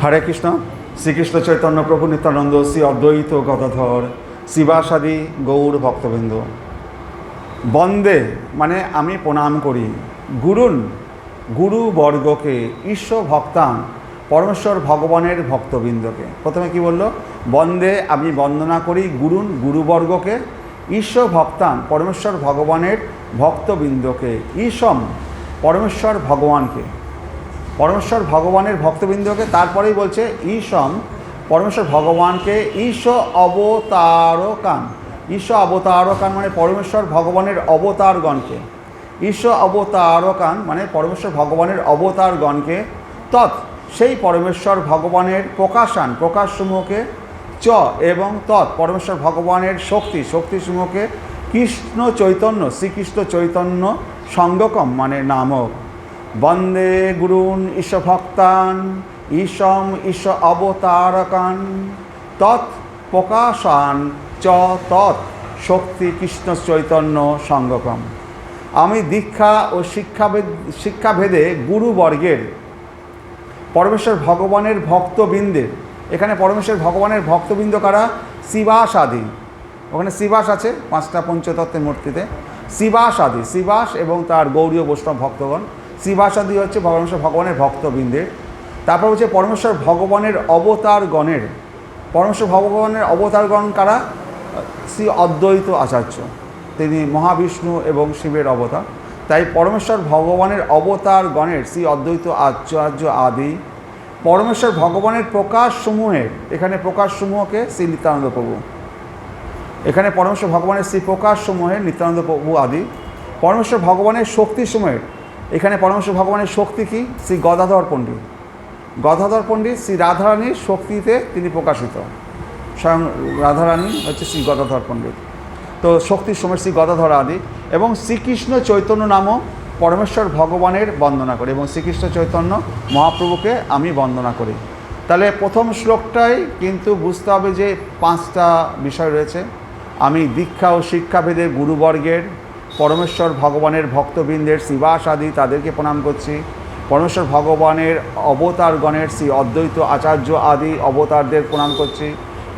হরে কৃষ্ণ। শ্রীকৃষ্ণ চৈতন্য প্রভু নিত্যানন্দ, শ্রী অদ্বৈত গদাধর, শিবাসাদি গৌর ভক্তবৃন্দ, বন্দে মানে আমি প্রণাম করি গুরুন গুরুবর্গকে, ঈশ্বর ভক্তান পরমেশ্বর ভগবানের ভক্তবৃন্দকে। প্রথমে কি বলল? বন্দে আমি বন্দনা করি গুরুন গুরুবর্গকে, ঈশ্বর ভক্তান পরমেশ্বর ভগবানের ভক্তবৃন্দকে। ঈশম পরমেশ্বর ভগবানকে, পরমেশ্বর ভগবানের ভক্তবৃন্দকে। তারপরেই বলছে ঈশম পরমেশ্বর ভগবানকে, ঈশ অবতারকান। ঈশ অবতারকান মানে পরমেশ্বর ভগবানের অবতারগণকে। ঈশ অবতারকান মানে পরমেশ্বর ভগবানের অবতারগণকে। তৎ সেই পরমেশ্বর ভগবানের প্রকাশান প্রকাশসমূহকে, চ এবং তৎ পরমেশ্বর ভগবানের শক্তি শক্তিসমূহকে, কৃষ্ণ চৈতন্য শ্রীকৃষ্ণ চৈতন্য সঙ্গকম মানে নামক। বন্দে গুরুন ঈশ ভক্তান ঈশম ঈশ অবতারকান তৎ প্রকাশান চ তৎ শক্তি কৃষ্ণ চৈতন্য সঙ্গকম। আমি দীক্ষা ও শিক্ষাভেদে গুরুবর্গের পরমেশ্বর ভগবানের ভক্তবৃন্দের, এখানে পরমেশ্বর ভগবানের ভক্তবৃন্দ কারা? শিবাস আদি। ওখানে শিবাস আছে 5টা পঞ্চতত্ত্বের মূর্তিতে। শিবাস আদি, শিবাস এবং তার গৌরীয় বৈষ্ণব ভক্তগণ। শিবাসাদি হচ্ছে পরমেশ্বর ভগবানের ভক্তবৃন্দের। তারপর হচ্ছে পরমেশ্বর ভগবানের অবতারগণের, পরমেশ্বর ভগবানের অবতারগণ কারা? শ্রী অদ্বৈত আচার্য, তিনি মহাবিষ্ণু এবং শিবের অবতার। তাই পরমেশ্বর ভগবানের অবতারগণের শ্রী অদ্বৈত আচার্য আদি। পরমেশ্বর ভগবানের প্রকাশসমূহের, এখানে প্রকাশসমূহকে শ্রী নিত্যানন্দ প্রভু, এখানে পরমেশ্বর ভগবানের শ্রী প্রকাশসমূহের নিত্যানন্দ প্রভু আদি। পরমেশ্বর ভগবানের শক্তিসমূহের, এখানে পরমেশ্বর ভগবানের শক্তি কি? শ্রী গদাধর পণ্ডিত। গদাধর পণ্ডিত শ্রী রাধারানীর শক্তিতে তিনি প্রকাশিত, স্বয়ং রাধারানী হচ্ছে শ্রী গদাধর পণ্ডিত। তো শক্তির সময় শ্রী গদাধর আদি এবং শ্রীকৃষ্ণ চৈতন্য নামক পরমেশ্বর ভগবানের বন্দনা করি এবং শ্রীকৃষ্ণ চৈতন্য মহাপ্রভুকে আমি বন্দনা করি। তাহলে প্রথম শ্লোকটাই কিন্তু বুঝতে হবে যে 5টা বিষয় রয়েছে। আমি দীক্ষা ও শিক্ষাভেদে গুরুবর্গের পরমেশ্বর ভগবানের ভক্তবৃন্দের শিবাস আদি তাদেরকে প্রণাম করছি। পরমেশ্বর ভগবানের অবতারগণের শ্রী অদ্বৈত আচার্য আদি অবতারদের প্রণাম করছি।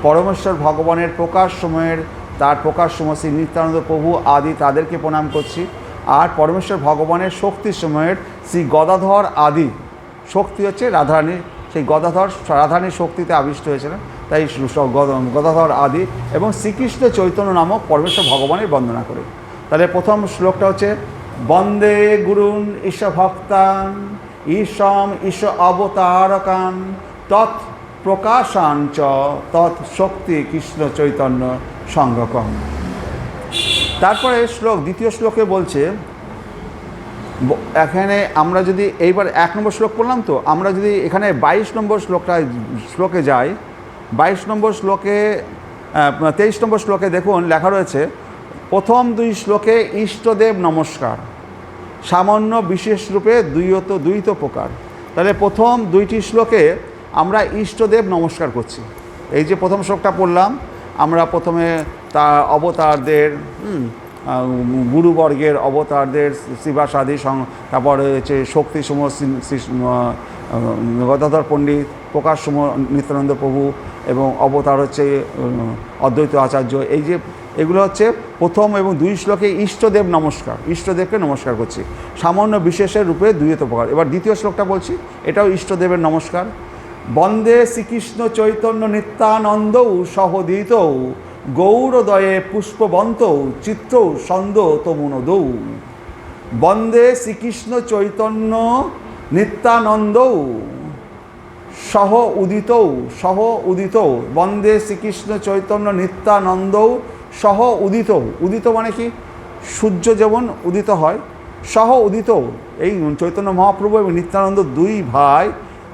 পরমেশ্বর ভগবানের প্রকাশসমূহের, তার প্রকাশসমূহ শ্রী নিত্যানন্দ প্রভু আদি তাদেরকে প্রণাম করছি। আর পরমেশ্বর ভগবানের শক্তিসমূহের শ্রী গদাধর আদি, শক্তি হচ্ছে রাধারানী, সেই গদাধর রাধারানীর শক্তিতে আবিষ্ট হয়েছিলেন, তাই গদাধর আদি এবং শ্রীকৃষ্ণ চৈতন্য নামক পরমেশ্বর ভগবানের বন্দনা করি। তাহলে প্রথম শ্লোকটা হচ্ছে বন্দে গুরুন ঈশ ভক্তান ঈশম ঈশ অবতারকান তৎ প্রকাশান চ তৎ শক্তি কৃষ্ণ চৈতন্য সঙ্গকম। তারপরে শ্লোক, দ্বিতীয় শ্লোকে বলছে, এখানে আমরা যদি এইবার 1 নম্বর শ্লোক পড়লাম, তো আমরা যদি এখানে 22 নম্বর শ্লোকে যাই, 22 নম্বর শ্লোকে 23 নম্বর শ্লোকে দেখুন লেখা রয়েছে, প্রথম 2 শ্লোকে ইষ্টদেব নমস্কার, সামান্য বিশেষ রূপে দ্বৈত প্রকার। তাহলে প্রথম 2টি শ্লোকে আমরা ইষ্টদেব নমস্কার করছি। এই যে প্রথম শ্লোকটা পড়লাম, আমরা প্রথমে তা অবতারদের, গুরুবর্গের অবতারদের শিবাস আদি, তারপরে হচ্ছে শক্তিসমূহ গদাধর পণ্ডিত, প্রকাশসমূহ নিত্যানন্দ প্রভু এবং অবতার হচ্ছে অদ্বৈত আচার্য। এই যে এগুলো হচ্ছে প্রথম এবং 2 শ্লোকে ইষ্টদেব নমস্কার, ইষ্টদেবকে নমস্কার করছি সামান্য বিশেষের রূপে দ্বৈত প্রকার। এবার দ্বিতীয় শ্লোকটা বলছি, এটাও ইষ্টদেবের নমস্কার। বন্দে শ্রীকৃষ্ণ চৈতন্য নিত্যানন্দৌ সহোদিতৌ গৌরদয়ে পুষ্পবন্তৌ চিত্ত ছন্দ তমুনদৌ। বন্দে শ্রীকৃষ্ণ চৈতন্য নিত্যানন্দৌ সহ উদিতৌ। বন্দে শ্রীকৃষ্ণ চৈতন্য নিত্যানন্দৌ সহ উদিতৌ। উদিত মানে কি? সূর্য যেমন উদিত হয়, সহ উদিতৌ। এই চৈতন্য মহাপ্রভু এবং নিত্যানন্দ 2 ভাই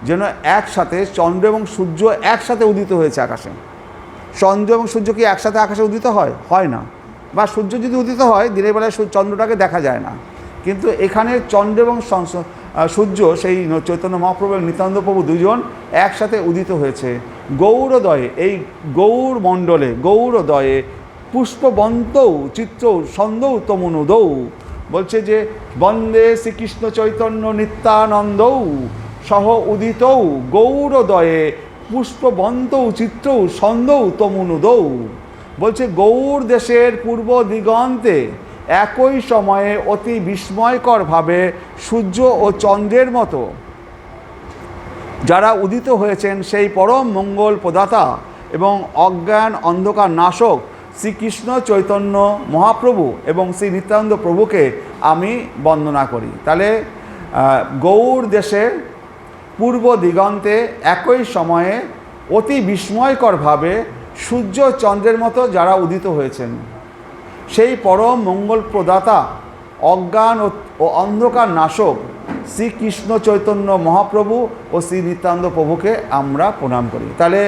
যেন একসাথে, চন্দ্র এবং সূর্য একসাথে উদিত হয়েছে আকাশে। চন্দ্র এবং সূর্য কি একসাথে আকাশে উদিত হয়? হয় না। বা সূর্য যদি উদিত হয়, দিনের বেলায় চন্দ্রটাকে দেখা যায় না। কিন্তু এখানে চন্দ্র এবং সূর্য, সেই চৈতন্য মহাপ্রভু এবং নিত্যানন্দ প্রভু 2জন একসাথে উদিত হয়েছে গৌরদয়ে, এই গৌর মণ্ডলে, গৌরদয়ে পুষ্পবন্তৌ চিত্ত ছন্দৌ তমুনদৌ। বলছে যে বন্দে শ্রীকৃষ্ণ চৈতন্য নিত্যানন্দৌ সহ উদিতৌ গৌরদয়ে পুষ্পবন্তৌ চিত্রৌ ছন্দৌ তমুনুদৌ। বলছে গৌর দেশের পূর্ব দিগন্তে একই সময়ে অতি বিস্ময়করভাবে সূর্য ও চন্দ্রের মতো যারা উদিত হয়েছেন সেই পরম মঙ্গল প্রদাতা এবং অজ্ঞান অন্ধকার নাশক শ্রীকৃষ্ণ চৈতন্য মহাপ্রভু এবং শ্রী নিত্যানন্দ প্রভুকে আমি বন্দনা করি। তাহলে গৌর দেশের পূর্ব দিগন্তে একই সময়ে অতি বিস্ময়করভাবে সূর্য চন্দ্রের মতো যারা উদিত হয়েছেন সেই পরম মঙ্গল প্রদাতা অজ্ঞান ও অন্ধকার নাশক শ্রীকৃষ্ণ চৈতন্য মহাপ্রভু ও শ্রী নিত্যানন্দ প্রভুকে আমরা প্রণাম করি। তাহলে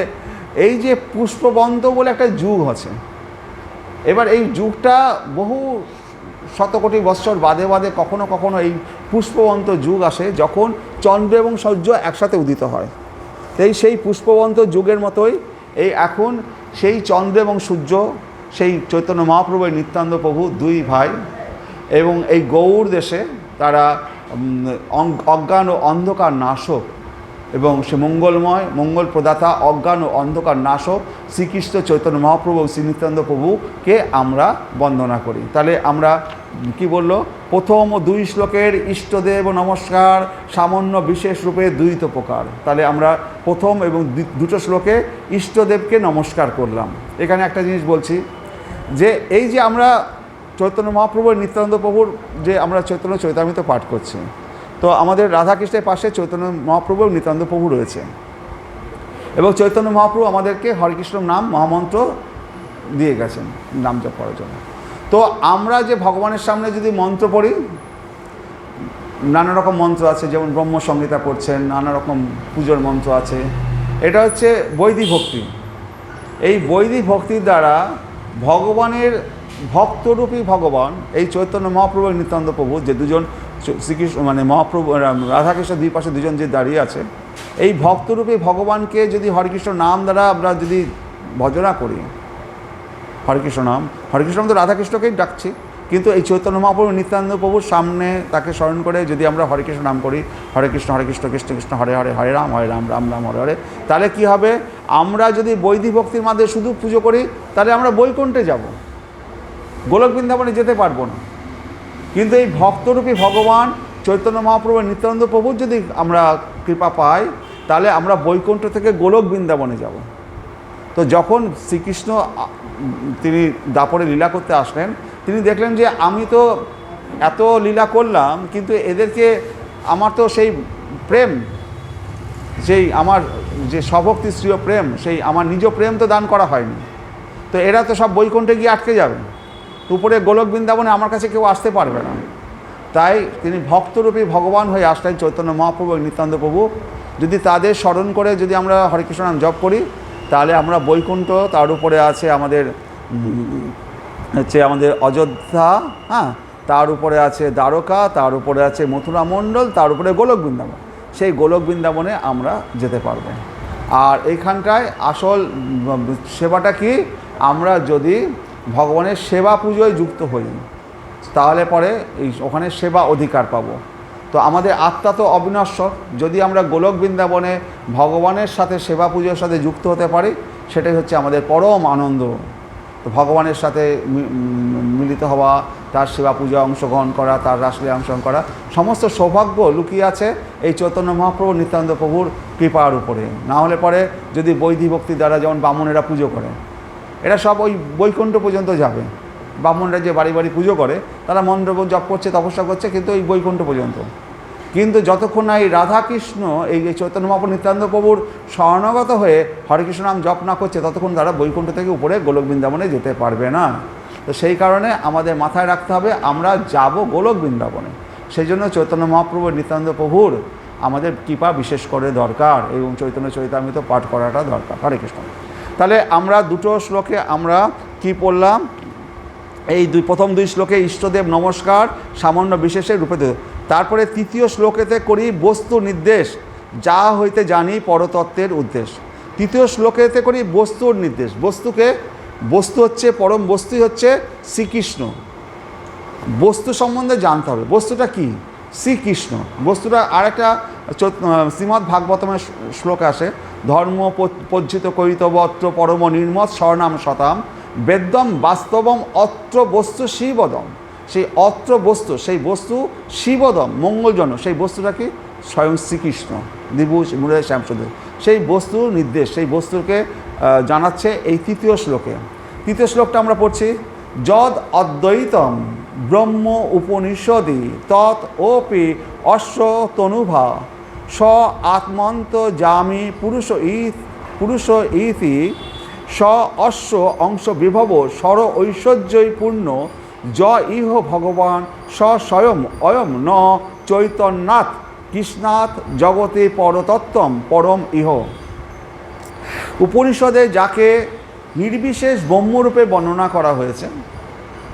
এই যে পুষ্পবন্ত বলে একটা যুগ আছে, এবার এই যুগটা বহু শতকোটি বৎসর বাদে বাদে কখনো কখনো এই পুষ্পবন্ত যুগ আসে যখন চন্দ্র এবং সূর্য একসাথে উদিত হয়। সেই পুষ্পবন্ত যুগের মতোই এই এখন সেই চন্দ্র এবং সূর্য, সেই চৈতন্য মহাপ্রভু নিত্যানন্দ প্রভু দুই ভাই এবং এই গৌর দেশে তারা অজ্ঞান ও অন্ধকার নাশক এবং সে মঙ্গলময় মঙ্গল প্রদাতা অজ্ঞান ও অন্ধকার নাশক শ্রীকৃষ্ণ চৈতন্য মহাপ্রভু শ্রী নিত্যানন্দ প্রভুকে আমরা বন্দনা করি। তাহলে আমরা কি বলল, প্রথম ও দুই শ্লোকের ইষ্টদেব নমস্কার সামান্য বিশেষ রূপে দ্বৈত প্রকার। তাহলে আমরা প্রথম এবং দুটো শ্লোকে ইষ্টদেবকে নমস্কার করলাম। এখানে একটা জিনিস বলছি যে এই যে আমরা চৈতন্য মহাপ্রভুর নিত্যানন্দ প্রভুর যে আমরা চৈতন্য চৈতামৃত পাঠ করছি, তো আমাদের রাধাকৃষ্ণের পাশে চৈতন্য মহাপ্রভু এবং নিত্যানন্দ প্রভু রয়েছে এবং চৈতন্য মহাপ্রভু আমাদেরকে হরেকৃষ্ণ নাম মহামন্ত্র দিয়ে গেছেন নাম জপ করার জন্য। তো আমরা যে ভগবানের সামনে যদি মন্ত্র পড়ি, নানা রকম মন্ত্র আছে, যেমন ব্রহ্মসংহিতা পড়ছেন, নানা রকম পুজোর মন্ত্র আছে, এটা হচ্ছে বৈদিক ভক্তি। এই বৈদিক ভক্তির দ্বারা ভগবানের ভক্তরূপী ভগবান এই চৈতন্য মহাপ্রভু এবং নিত্যানন্দ প্রভু যে দুজন শ্রীকৃষ্ণ মানে মহাপ্রভু রাধাকৃষ্ণ দুই পাশে দুজন যে দাঁড়িয়ে আছে, এই ভক্তরূপী ভগবানকে যদি হরেকৃষ্ণ নাম দ্বারা আমরা যদি ভজনা করি, হরেকৃষ্ণ নাম তো রাধাকৃষ্ণকেই ডাকছি, কিন্তু এই চৈতন্য মহাপ্রভু নিত্যানন্দ প্রভুর সামনে তাকে স্মরণ করে যদি আমরা হরেকৃষ্ণ নাম করি, হরে কৃষ্ণ কৃষ্ণ কৃষ্ণ হরে হরে হরে রাম রাম রাম হরে হরে, তাহলে কি হবে, আমরা যদি বৈদিক ভক্তির মাধ্যমে শুধু পুজো করি তাহলে আমরা বৈকুণ্ঠে যাব, গোলক বৃন্দাবনে যেতে পারবো না। কিন্তু এই ভক্তরূপী ভগবান চৈতন্য মহাপ্রভু নিত্যানন্দ প্রভুর যদি আমরা কৃপা পাই তাহলে আমরা বৈকুণ্ঠ থেকে গোলক বৃন্দাবনে যাব। তো যখন শ্রীকৃষ্ণ তিনি দাপরে লীলা করতে আসলেন, তিনি দেখলেন যে আমি তো এত লীলা করলাম কিন্তু এদেরকে আমার তো সেই প্রেম, সেই আমার যে স্বভক্তি শ্রীয় প্রেম, সেই আমার নিজ প্রেম তো দান করা হয়নি, তো এরা তো সব বৈকুণ্ঠে গিয়ে আটকে যাবে, উপরে গোলক বৃন্দাবনে আমার কাছে কেউ আসতে পারবে না। তাই তিনি ভক্তরূপী ভগবান হয়ে আসলেন চৈতন্য মহাপ্রভু এবং নিত্যানন্দ প্রভু। যদি তাদের স্মরণ করে যদি আমরা হরেকৃষ্ণ নাম জপ করি তাহলে আমরা বৈকুণ্ঠ, তার উপরে আছে আমাদের আমাদের অযোধ্যা, হ্যাঁ, তার উপরে আছে দ্বারকা, তার উপরে আছে মথুরা মণ্ডল, তার উপরে গোলক বৃন্দাবন, সেই গোলক বৃন্দাবনে আমরা যেতে পারবো। আর এইখানটায় আসল সেবাটা কি, আমরা যদি ভগবানের সেবা পুজোয় যুক্ত হই তাহলে পরে এই ওখানে সেবা অধিকার পাবো। তো আমাদের আত্মা তো অবিনশ্বর, যদি আমরা গোলক বৃন্দাবনে ভগবানের সাথে সেবা পুজোর সাথে যুক্ত হতে পারি সেটাই হচ্ছে আমাদের পরম আনন্দ। তো ভগবানের সাথে মিলিত হওয়া, তার সেবা পূজা অংশগ্রহণ করা, তার রাসলীলায় অংশগ্রহণ করা, সমস্ত সৌভাগ্য লুকিয়ে আছে এই চৈতন্য মহাপ্রভু নিত্যানন্দ প্রভুর কৃপার উপরে। না হলে পরে যদি বৈদিক ভক্তি দ্বারা যেমন ব্রাহ্মণেরা পুজো করে, এরা সব ওই বৈকুণ্ঠ পর্যন্ত যাবে। ব্রাহ্মণরা যে বাড়ি বাড়ি পুজো করে তারা মন্ত্র জপ করছে, তপস্যা করছে, কিন্তু এই বৈকুণ্ঠ পর্যন্ত। কিন্তু যতক্ষণ না এই রাধাকৃষ্ণ এই চৈতন্য মহাপ্রভু নিত্যানন্দ প্রভুর শরণাগত হয়ে হরেকৃষ্ণ নাম জপ না করছে ততক্ষণ তারা বৈকুণ্ঠ থেকে উপরে গোলক বৃন্দাবনে যেতে পারবে না। তো সেই কারণে আমাদের মাথায় রাখতে হবে আমরা যাব গোলক বৃন্দাবনে, সেই জন্য চৈতন্য মহাপ্রভু নিত্যানন্দ প্রভুর আমাদের কৃপা বিশেষ করে দরকার এবং চৈতন্য চরিতামৃত পাঠ করাটা দরকার। হরে কৃষ্ণ। তাহলে আমরা দুটো শ্লোকে আমরা কি পড়লাম, এই প্রথম দুই শ্লোকে ইষ্টদেব নমস্কার সামান্য বিশেষে রূপে, তারপরে তৃতীয় শ্লোকেতে করি বস্তু নির্দেশ যা হইতে জানি পরতত্ত্বের উদ্দেশ্য। তৃতীয় শ্লোকেতে করি বস্তুর নির্দেশ, বস্তু হচ্ছে পরম বস্তুই হচ্ছে শ্রীকৃষ্ণ। বস্তু সম্বন্ধে জানতে হবে, বস্তুটা কি, শ্রীকৃষ্ণ। বস্তুটা আরেকটা শ্রীমদ্ ভাগবতমের শ্লোক আসে, ধর্ম পজ্জিত কৈতবত্র পরম নির্মৎ স্বর্ণাম শতাম বেদ্যম বাস্তবম অত্র বস্তু শিবদম। সেই অত্র বস্তু, সেই বস্তু শিবদম মঙ্গলজনক, সেই বস্তুটা কি? স্বয়ং শ্রীকৃষ্ণ দ্বিভুজ মুরারি শ্যামসুন্দর। সেই বস্তুর নির্দেশ, সেই বস্তুকে জানাচ্ছে এই তৃতীয় শ্লোকে। তৃতীয় শ্লোকটা আমরা পড়ছি, যদ অদ্বৈতম ব্রহ্ম উপনিষদি তৎ ওপি অশ্ব তনুভা স আত্মন্ত জামি পুরুষ ইতি স অশ্ব অংশ বিভব সর ঐশ্বর্যই পূর্ণ য ইহ ভগবান স স্বয়ং অয়ম ন চৈতন্যাৎ কৃষ্ণাৎ জগতে পরতত্ত্বম পরম ইহ। উপনিষদে যাকে নির্বিশেষ ব্রহ্মরূপে বর্ণনা করা হয়েছে,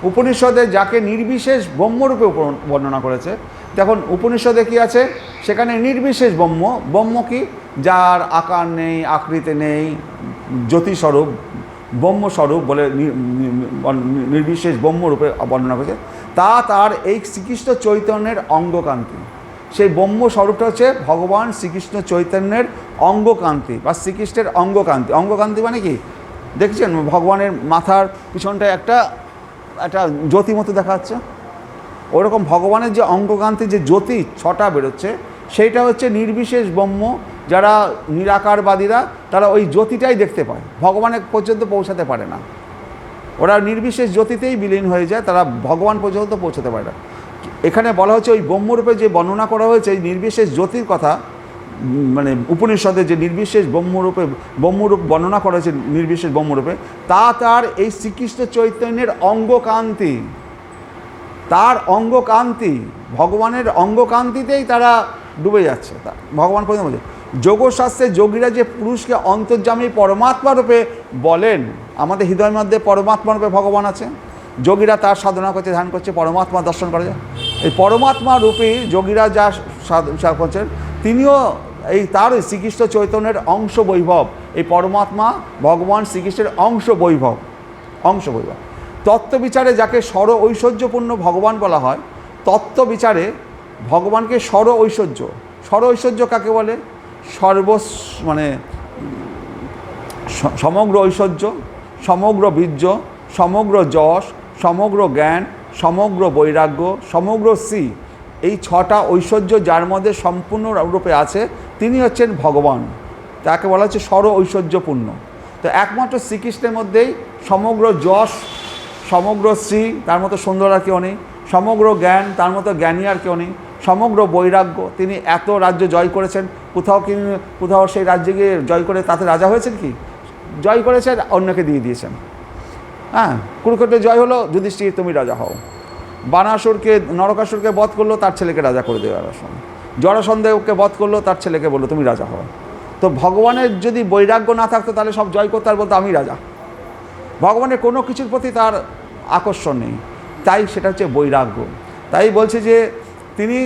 উপনিষদে যাকে নির্বিশেষ ব্রহ্মরূপে বর্ণনা করেছে, দেখুন উপনিষদে কি আছে? সেখানে নির্বিশেষ ব্রহ্ম। ব্রহ্ম কি? যার আকার নেই, আকৃতি নেই, জ্যোতিস্বরূপ, ব্রহ্মস্বরূপ বলে নির্বিশেষ ব্রহ্মরূপে বর্ণনা করেছে। তার এই শ্রীকৃষ্ণ চৈতন্যের অঙ্গকান্তি। সেই ব্রহ্মস্বরূপটা হচ্ছে ভগবান শ্রীকৃষ্ণ চৈতন্যের অঙ্গকান্তি বা শ্রীকৃষ্ণের অঙ্গকান্তি। অঙ্গকান্তি মানে কি? দেখছেন ভগবানের মাথার পিছনটায় একটা জ্যোতি মতো দেখা যাচ্ছে, ওরকম ভগবানের যে অঙ্গকান্তি, যে জ্যোতি ছটা বেরোচ্ছে, সেইটা হচ্ছে নির্বিশেষ ব্রহ্ম। যারা নিরাকারবাদীরা তারা ওই জ্যোতিটাই দেখতে পায়, ভগবানের পর্যন্ত পৌঁছাতে পারে না। ওরা নির্বিশেষ জ্যোতিতেই বিলীন হয়ে যায়, তারা ভগবান পর্যন্ত পৌঁছাতে পারে না। এখানে বলা হচ্ছে ওই ব্রহ্মরূপে যে বর্ণনা করা হয়েছে, এই নির্বিশেষ জ্যোতির কথা, উপনিষদে যে নির্বিশেষ ব্রহ্মরূপ বর্ণনা করা হয়েছে নির্বিশেষ ব্রহ্মরূপে, তার এই শ্রীকৃষ্ণ চৈতন্যের অঙ্গকান্তি, তার অঙ্গকান্তি, ভগবানের অঙ্গকান্তিতেই তারা ডুবে যাচ্ছে। ভগবান পর্যন্ত বলছে, যোগশাস্ত্রে যোগীরা যে পুরুষকে অন্তর্যামী পরমাত্মা রূপে বলেন, আমাদের হৃদয়ের মধ্যে পরমাত্মা রূপে ভগবান আছে, যোগীরা তার সাধনা করছে, ধ্যান করছে, পরমাত্মা দর্শন করা যায়। এই পরমাত্মা রূপী যোগীরা যা সাধনা করছেন, তিনিও তার শ্রীকৃষ্ণ চৈতন্যের অংশ বৈভব। এই পরমাত্মা ভগবান শ্রীকৃষ্ণের অংশ বৈভব। তত্ত্ববিচারে যাকে স্বর ঐশ্বর্যপূর্ণ ভগবান বলা হয়, তত্ত্ববিচারে ভগবানকে স্বর ঐশ্বর্য কাকে বলে? সমগ্র ঐশ্বর্য, সমগ্র বীর্য, সমগ্র যশ, সমগ্র জ্ঞান, সমগ্র বৈরাগ্য, সমগ্র শ্রী, এই ছটা ঐশ্বর্য যার মধ্যে সম্পূর্ণ রূপে আছে, তিনি হচ্ছেন ভগবান। তাকে বলা হচ্ছে স্বর ঐশ্বর্যপূর্ণ। তো একমাত্র শ্রীকৃষ্ণের মধ্যেই সমগ্র যশ, সমগ্র শ্রী, তার মতো সুন্দর আর কেউ নেই, সমগ্র জ্ঞান, তার মতো জ্ঞানী আর কেউ নেই, সমগ্র বৈরাগ্য, তিনি এত রাজ্য জয় করেছেন, কোথাও সেই রাজ্যে গিয়ে জয় করে তাতে রাজা হয়েছেন কি? জয় করেছেন, অন্যকে দিয়ে দিয়েছেন। হ্যাঁ, কুরুক্ষেত্রে জয় হলো, যুধিষ্ঠির তুমি রাজা হও। নরকাসুরকে বধ করলো, তার ছেলেকে রাজা করে দেওয়ার সময়। জরাসন্ধকে বধ করলো, তার ছেলেকে বললো তুমি রাজা হও। তো ভগবানের যদি বৈরাগ্য না থাকতো তাহলে সব জয় করতে আর বলতো আমি রাজা। ভগবানের কোনো কিছুর প্রতি তার আকর্ষণ নেই, তাই সেটা হচ্ছে বৈরাগ্য। তাই বলছে যে তিনি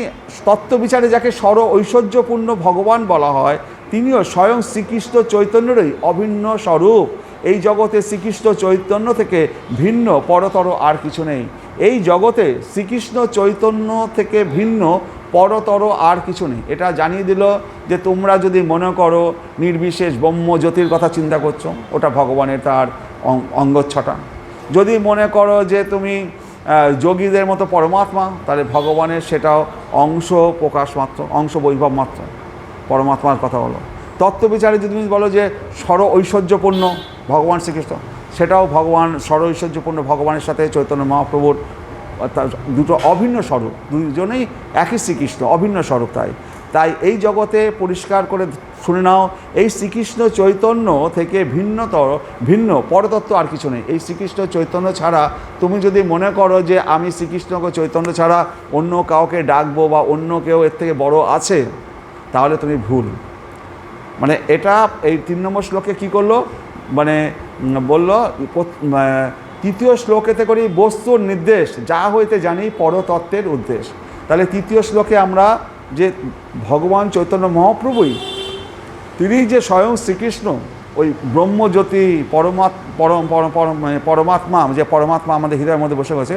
তত্ত্ববিচারে যাকে স্বর ঐশ্বর্যপূর্ণ ভগবান বলা হয়, তিনিও স্বয়ং শ্রীকৃষ্ণ চৈতন্যেরই অভিন্ন স্বরূপ। এই জগতে শ্রীকৃষ্ণ চৈতন্য থেকে ভিন্ন পরতর আর কিছু নেই। এই জগতে শ্রীকৃষ্ণ চৈতন্য থেকে ভিন্ন পরতর আর কিছু নেই। এটা জানিয়ে দিল যে তোমরা যদি মনে করো নির্বিশেষ ব্রহ্ম জ্যোতির কথা চিন্তা করছো, ওটা ভগবানের তার অঙ্গচ্ছটা। যদি মনে করো যে তুমি যোগীদের মতো পরমাত্মা, তাহলে ভগবানের সেটাও অংশ প্রকাশ মাত্র, অংশ বৈভব মাত্র, পরমাত্মার কথা বলো। তত্ত্ববিচারে যদি তুমি বলো যে স্বর ঐশ্বর্যপূর্ণ ভগবান শ্রীকৃষ্ণ, সেটাও ভগবান স্বর ঐশ্বর্যপূর্ণ ভগবানের সাথে চৈতন্য মহাপ্রভুর দুটো অভিন্ন স্বরূপ, দুজনেই একই শ্রীকৃষ্ণ, অভিন্ন স্বরূপ। তাই এই জগতে পরিষ্কার করে শুনে নাও, এই শ্রীকৃষ্ণ চৈতন্য থেকে ভিন্ন পরতত্ত্ব আর কিছু নেই। এই শ্রীকৃষ্ণ চৈতন্য ছাড়া তুমি যদি মনে করো যে আমি শ্রীকৃষ্ণকে চৈতন্য ছাড়া অন্য কাউকে ডাকবো বা অন্য কেউ এর থেকে বড় আছে, তাহলে তুমি ভুল। মানে এটা এই 3 নম্বর শ্লোকে কী করলো, মানে বলল তৃতীয় শ্লোকেতে করি বস্তুর নির্দেশ, যা হইতে জানি পরতত্ত্বের উদ্দেশ। তাহলে তৃতীয় শ্লোকে আমরা যে ভগবান চৈতন্য মহাপ্রভুই, তিনি যে স্বয়ং শ্রীকৃষ্ণ, ওই ব্রহ্মজ্যোতি পরমাত্মা, যে পরমাত্মা আমাদের হৃদয়ের মধ্যে বসে গেছে,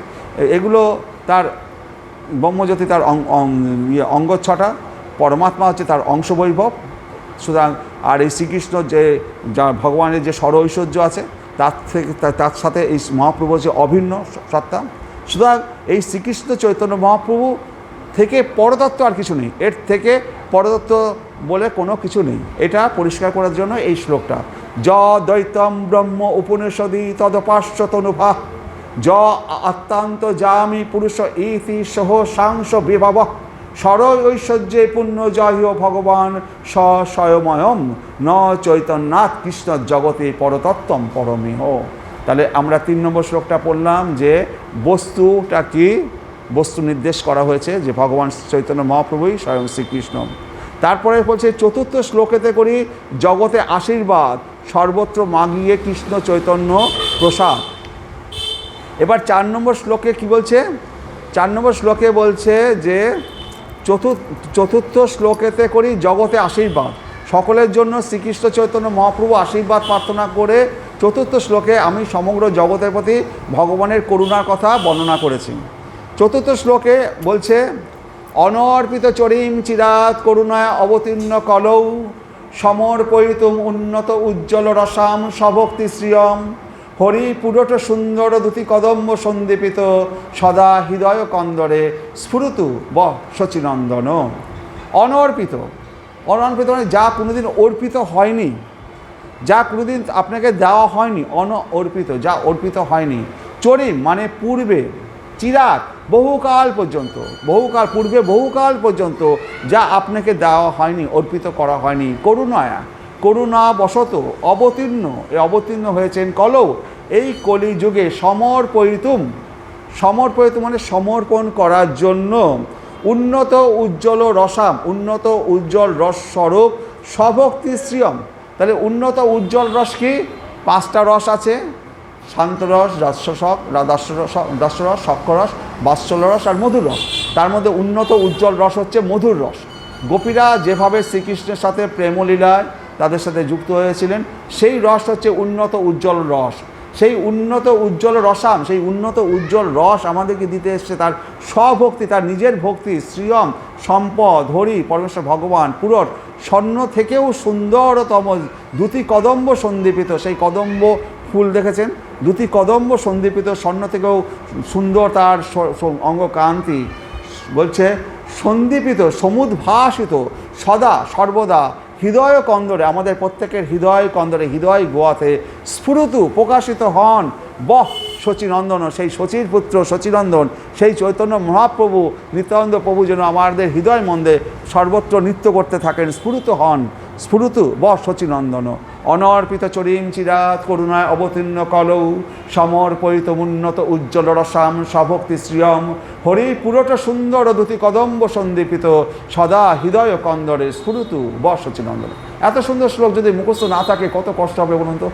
এগুলো তার ব্রহ্মজ্যোতি তার অঙ্গচ্ছটা, পরমাত্মা হচ্ছে তার অংশবৈভব। সুতরাং আর এই শ্রীকৃষ্ণ যে যা ভগবানের যে স্বর ঐশ্বর্য আছে তার থেকে তার সাথে এই মহাপ্রভু যে অভিন্ন সত্তা। সুতরাং এই শ্রীকৃষ্ণ চৈতন্য মহাপ্রভু থেকে পরতত্ত্ব আর কিছু নেই, এর থেকে পরতত্ত্ব বলে কোনো কিছু নেই। এটা পরিষ্কার করার জন্য এই শ্লোকটা, য দ্বৈতম ব্রহ্ম উপনিষদি তদপাশ্চতনুভা য অত্যন্ত জামি পুরুষ ইতি সহ সাংস বিভাব স্বর ঐশ্বর্যে পুণ্য জয় ভগবান স স্বয়ময়ম ন চৈতন্যাৎ কৃষ্ণ জগতে পরতত্ত্বম পরমেহ। তাহলে আমরা 3 নম্বর শ্লোকটা পড়লাম যে বস্তুটা কি, বস্তু নির্দেশ করা হয়েছে যে ভগবান চৈতন্য মহাপ্রভুই স্বয়ং শ্রীকৃষ্ণ। তারপরে বলছে 4th শ্লোকেতে করি জগতে আশীর্বাদ সর্বত্র মাগিয়ে কৃষ্ণ চৈতন্য প্রসাদ। এবার 4 নম্বর শ্লোকে কি বলছে, 4 নম্বর শ্লোকে বলছে যে 4th শ্লোকেতে করি জগতে আশীর্বাদ, সকলের জন্য শ্রীকৃষ্ণ চৈতন্য মহাপ্রভু আশীর্বাদ প্রার্থনা করে 4th শ্লোকে আমি সমগ্র জগতের প্রতি ভগবানের করুণার কথা বর্ণনা করেছি। 4th শ্লোকে বলছে অনর্পিত চরিম চিরাত করুণায় অবতীর্ণ কলৌ সমর্পয়িতুম উন্নত উজ্জ্বল রসাম সভক্তি শ্রিয়ম হরি পুরট সুন্দর দুতি কদম্ব সন্দীপিত সদা হৃদয় কন্দরে স্ফুরতু ব শচীনন্দন। অনর্পিত, অনর্পিত মানে যা কোনোদিন অর্পিত হয়নি, যা কোনোদিন আপনাকে দেওয়া হয়নি, অনর্পিত যা অর্পিত হয়নি। চরিম মানে পূর্বে, চিরাত বহুকাল পর্যন্ত, বহুকাল পূর্বে বহুকাল পর্যন্ত যা আপনাকে দেওয়া হয়নি, অর্পিত করা হয়নি। করুণায়া করুণাবশত অবতীর্ণ, এই অবতীর্ণ হয়েছেন কলৌ এই কলিযুগে সমর্পয়িতুম, সমর্পয়িতুম মানে সমর্পণ করার জন্য উন্নত উজ্জ্বল রসাম, উন্নত উজ্জ্বল রস স্বরূপ স্বভক্তি শ্রিয়ম। তাহলে উন্নত উজ্জ্বল রস কি? 5টা রস আছে, শান্তরস, দাস্যরস, সক্ষরস, বাৎসল্যরস আর মধুর রস। তার মধ্যে উন্নত উজ্জ্বল রস হচ্ছে মধুর রস। গোপীরা যেভাবে শ্রীকৃষ্ণের সাথে প্রেমলীলায় তাদের সাথে যুক্ত হয়েছিলেন, সেই রস হচ্ছে উন্নত উজ্জ্বল রস। সেই উন্নত উজ্জ্বল রসাম, সেই উন্নত উজ্জ্বল রস আমাদেরকে দিতে এসছে তার স্বভক্তি, তার নিজের ভক্তি, শ্রিয়ম সম্পদ, হরি পরমেশ্বর ভগবান পুরট স্বর্ণ থেকেও সুন্দরতম দুটি কদম্ব সন্দীপিত, সেই কদম্ব ফুল দেখেছেন, দুটি কদম্ব সন্দীপিত স্বর্ণ থেকেও সুন্দর তার অঙ্গকান্তি। বলছে সন্দীপিত সমুদ্ভাসিত সদা সর্বদা হৃদয় কন্দরে, আমাদের প্রত্যেকের হৃদয় কন্দরে, হৃদয় গোয়াতে স্ফুরতু প্রকাশিত হন বহ শচীনন্দন, সেই শচীর পুত্র শচীনন্দন, সেই চৈতন্য মহাপ্রভু নিত্যানন্দ প্রভু যেন আমাদের হৃদয় মন্দে সর্বত্র নৃত্য করতে থাকেন, স্ফুরিত হন, স্ফুরতু বহ শচীনন্দন। অনর্পিত চরিম চিরাত করুণায় অবতীর্ণ কলৌ সমর্পয়িত উন্নত উজ্জ্বল রসাম স্বভক্তি শ্রিয়ম হরি পুরট সুন্দর দুতি কদম্ব সন্দীপিত সদা হৃদয় কন্দরে স্ফুরতু বহ শচীনন্দন। এত সুন্দর শ্লোক যদি মুখস্থ না থাকে কত কষ্ট হবে বলুন তো?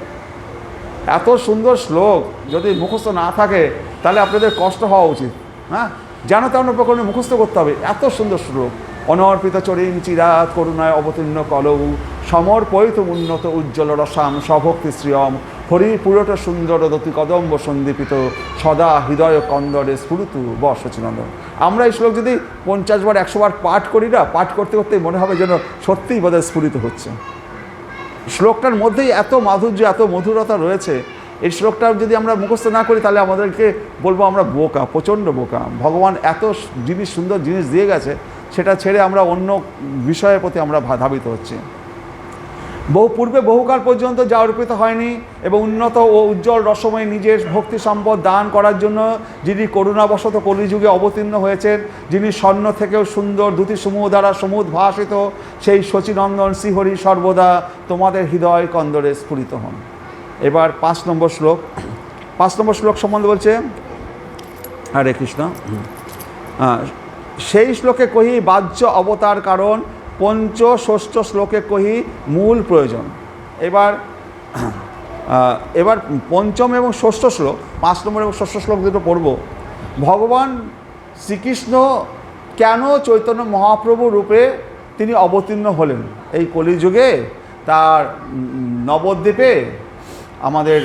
এত সুন্দর শ্লোক যদি মুখস্থ না থাকে তাহলে আপনাদের কষ্ট হওয়া উচিত। হ্যাঁ, যেন তেমন প্রকরণে মুখস্থ করতে হবে, এত সুন্দর শ্লোক। অনর্পিত চরিম চিরাত করুণায় অবতীর্ণ কলৌ সমর্পয়িত উন্নত উজ্জ্বল রসাম স্বভক্তি শ্রিয়ম হরি পুরট সুন্দর দতি কদম্ব সন্দীপিত সদা হৃদয় কন্দরে স্ফুরতু বহ শচীনন্দন। আমরা এই শ্লোক যদি 50 বার 100 বার পাঠ করি না, পাঠ করতে করতে মনে হবে যেন সত্যিই বোধহয় স্ফুরিত হচ্ছে। শ্লোকটার মধ্যেই এত মাধুর্য, এত মধুরতা রয়েছে। এই শ্লোকটা যদি আমরা মুখস্থ না করি তাহলে আমাদেরকে বলবো আমরা বোকা, প্রচণ্ড বোকা। ভগবান এত জিনিস, সুন্দর জিনিস দিয়ে গেছে, সেটা ছেড়ে আমরা অন্য বিষয়ের প্রতি আমরা ধাবিত হচ্ছি। পূর্বে বহুকাল পর্যন্ত যা অর্পিত হয়নি এবং উন্নত ও উজ্জ্বল রসময় নিজের ভক্তি সম্পদ দান করার জন্য যিনি করুণাবশত কলিযুগে অবতীর্ণ হয়েছেন, যিনি স্বর্ণ থেকেও সুন্দর দুটি সমূহ দ্বারা সমুদ্ভাসিত, সেই শচীনন্দন শ্রীহরি সর্বদা তোমাদের হৃদয় কন্দরে স্ফুরিত হন। এবার 5 নম্বর শ্লোক, 5 নম্বর শ্লোক সম্বন্ধে বলছে হরে কৃষ্ণ। সেই শ্লোকে কহি বাহ্য অবতার কারণ, ষষ্ঠ শ্লোকে কহি মূল প্রয়োজন। এবার পঞ্চম এবং ষষ্ঠ শ্লোক, 5 নম্বর এবং ষষ্ঠ শ্লোক দুটো পড়ব। ভগবান শ্রীকৃষ্ণ কেন চৈতন্য মহাপ্রভু রূপে তিনি অবতীর্ণ হলেন এই কলিযুগে, তার নবদ্বীপে আমাদের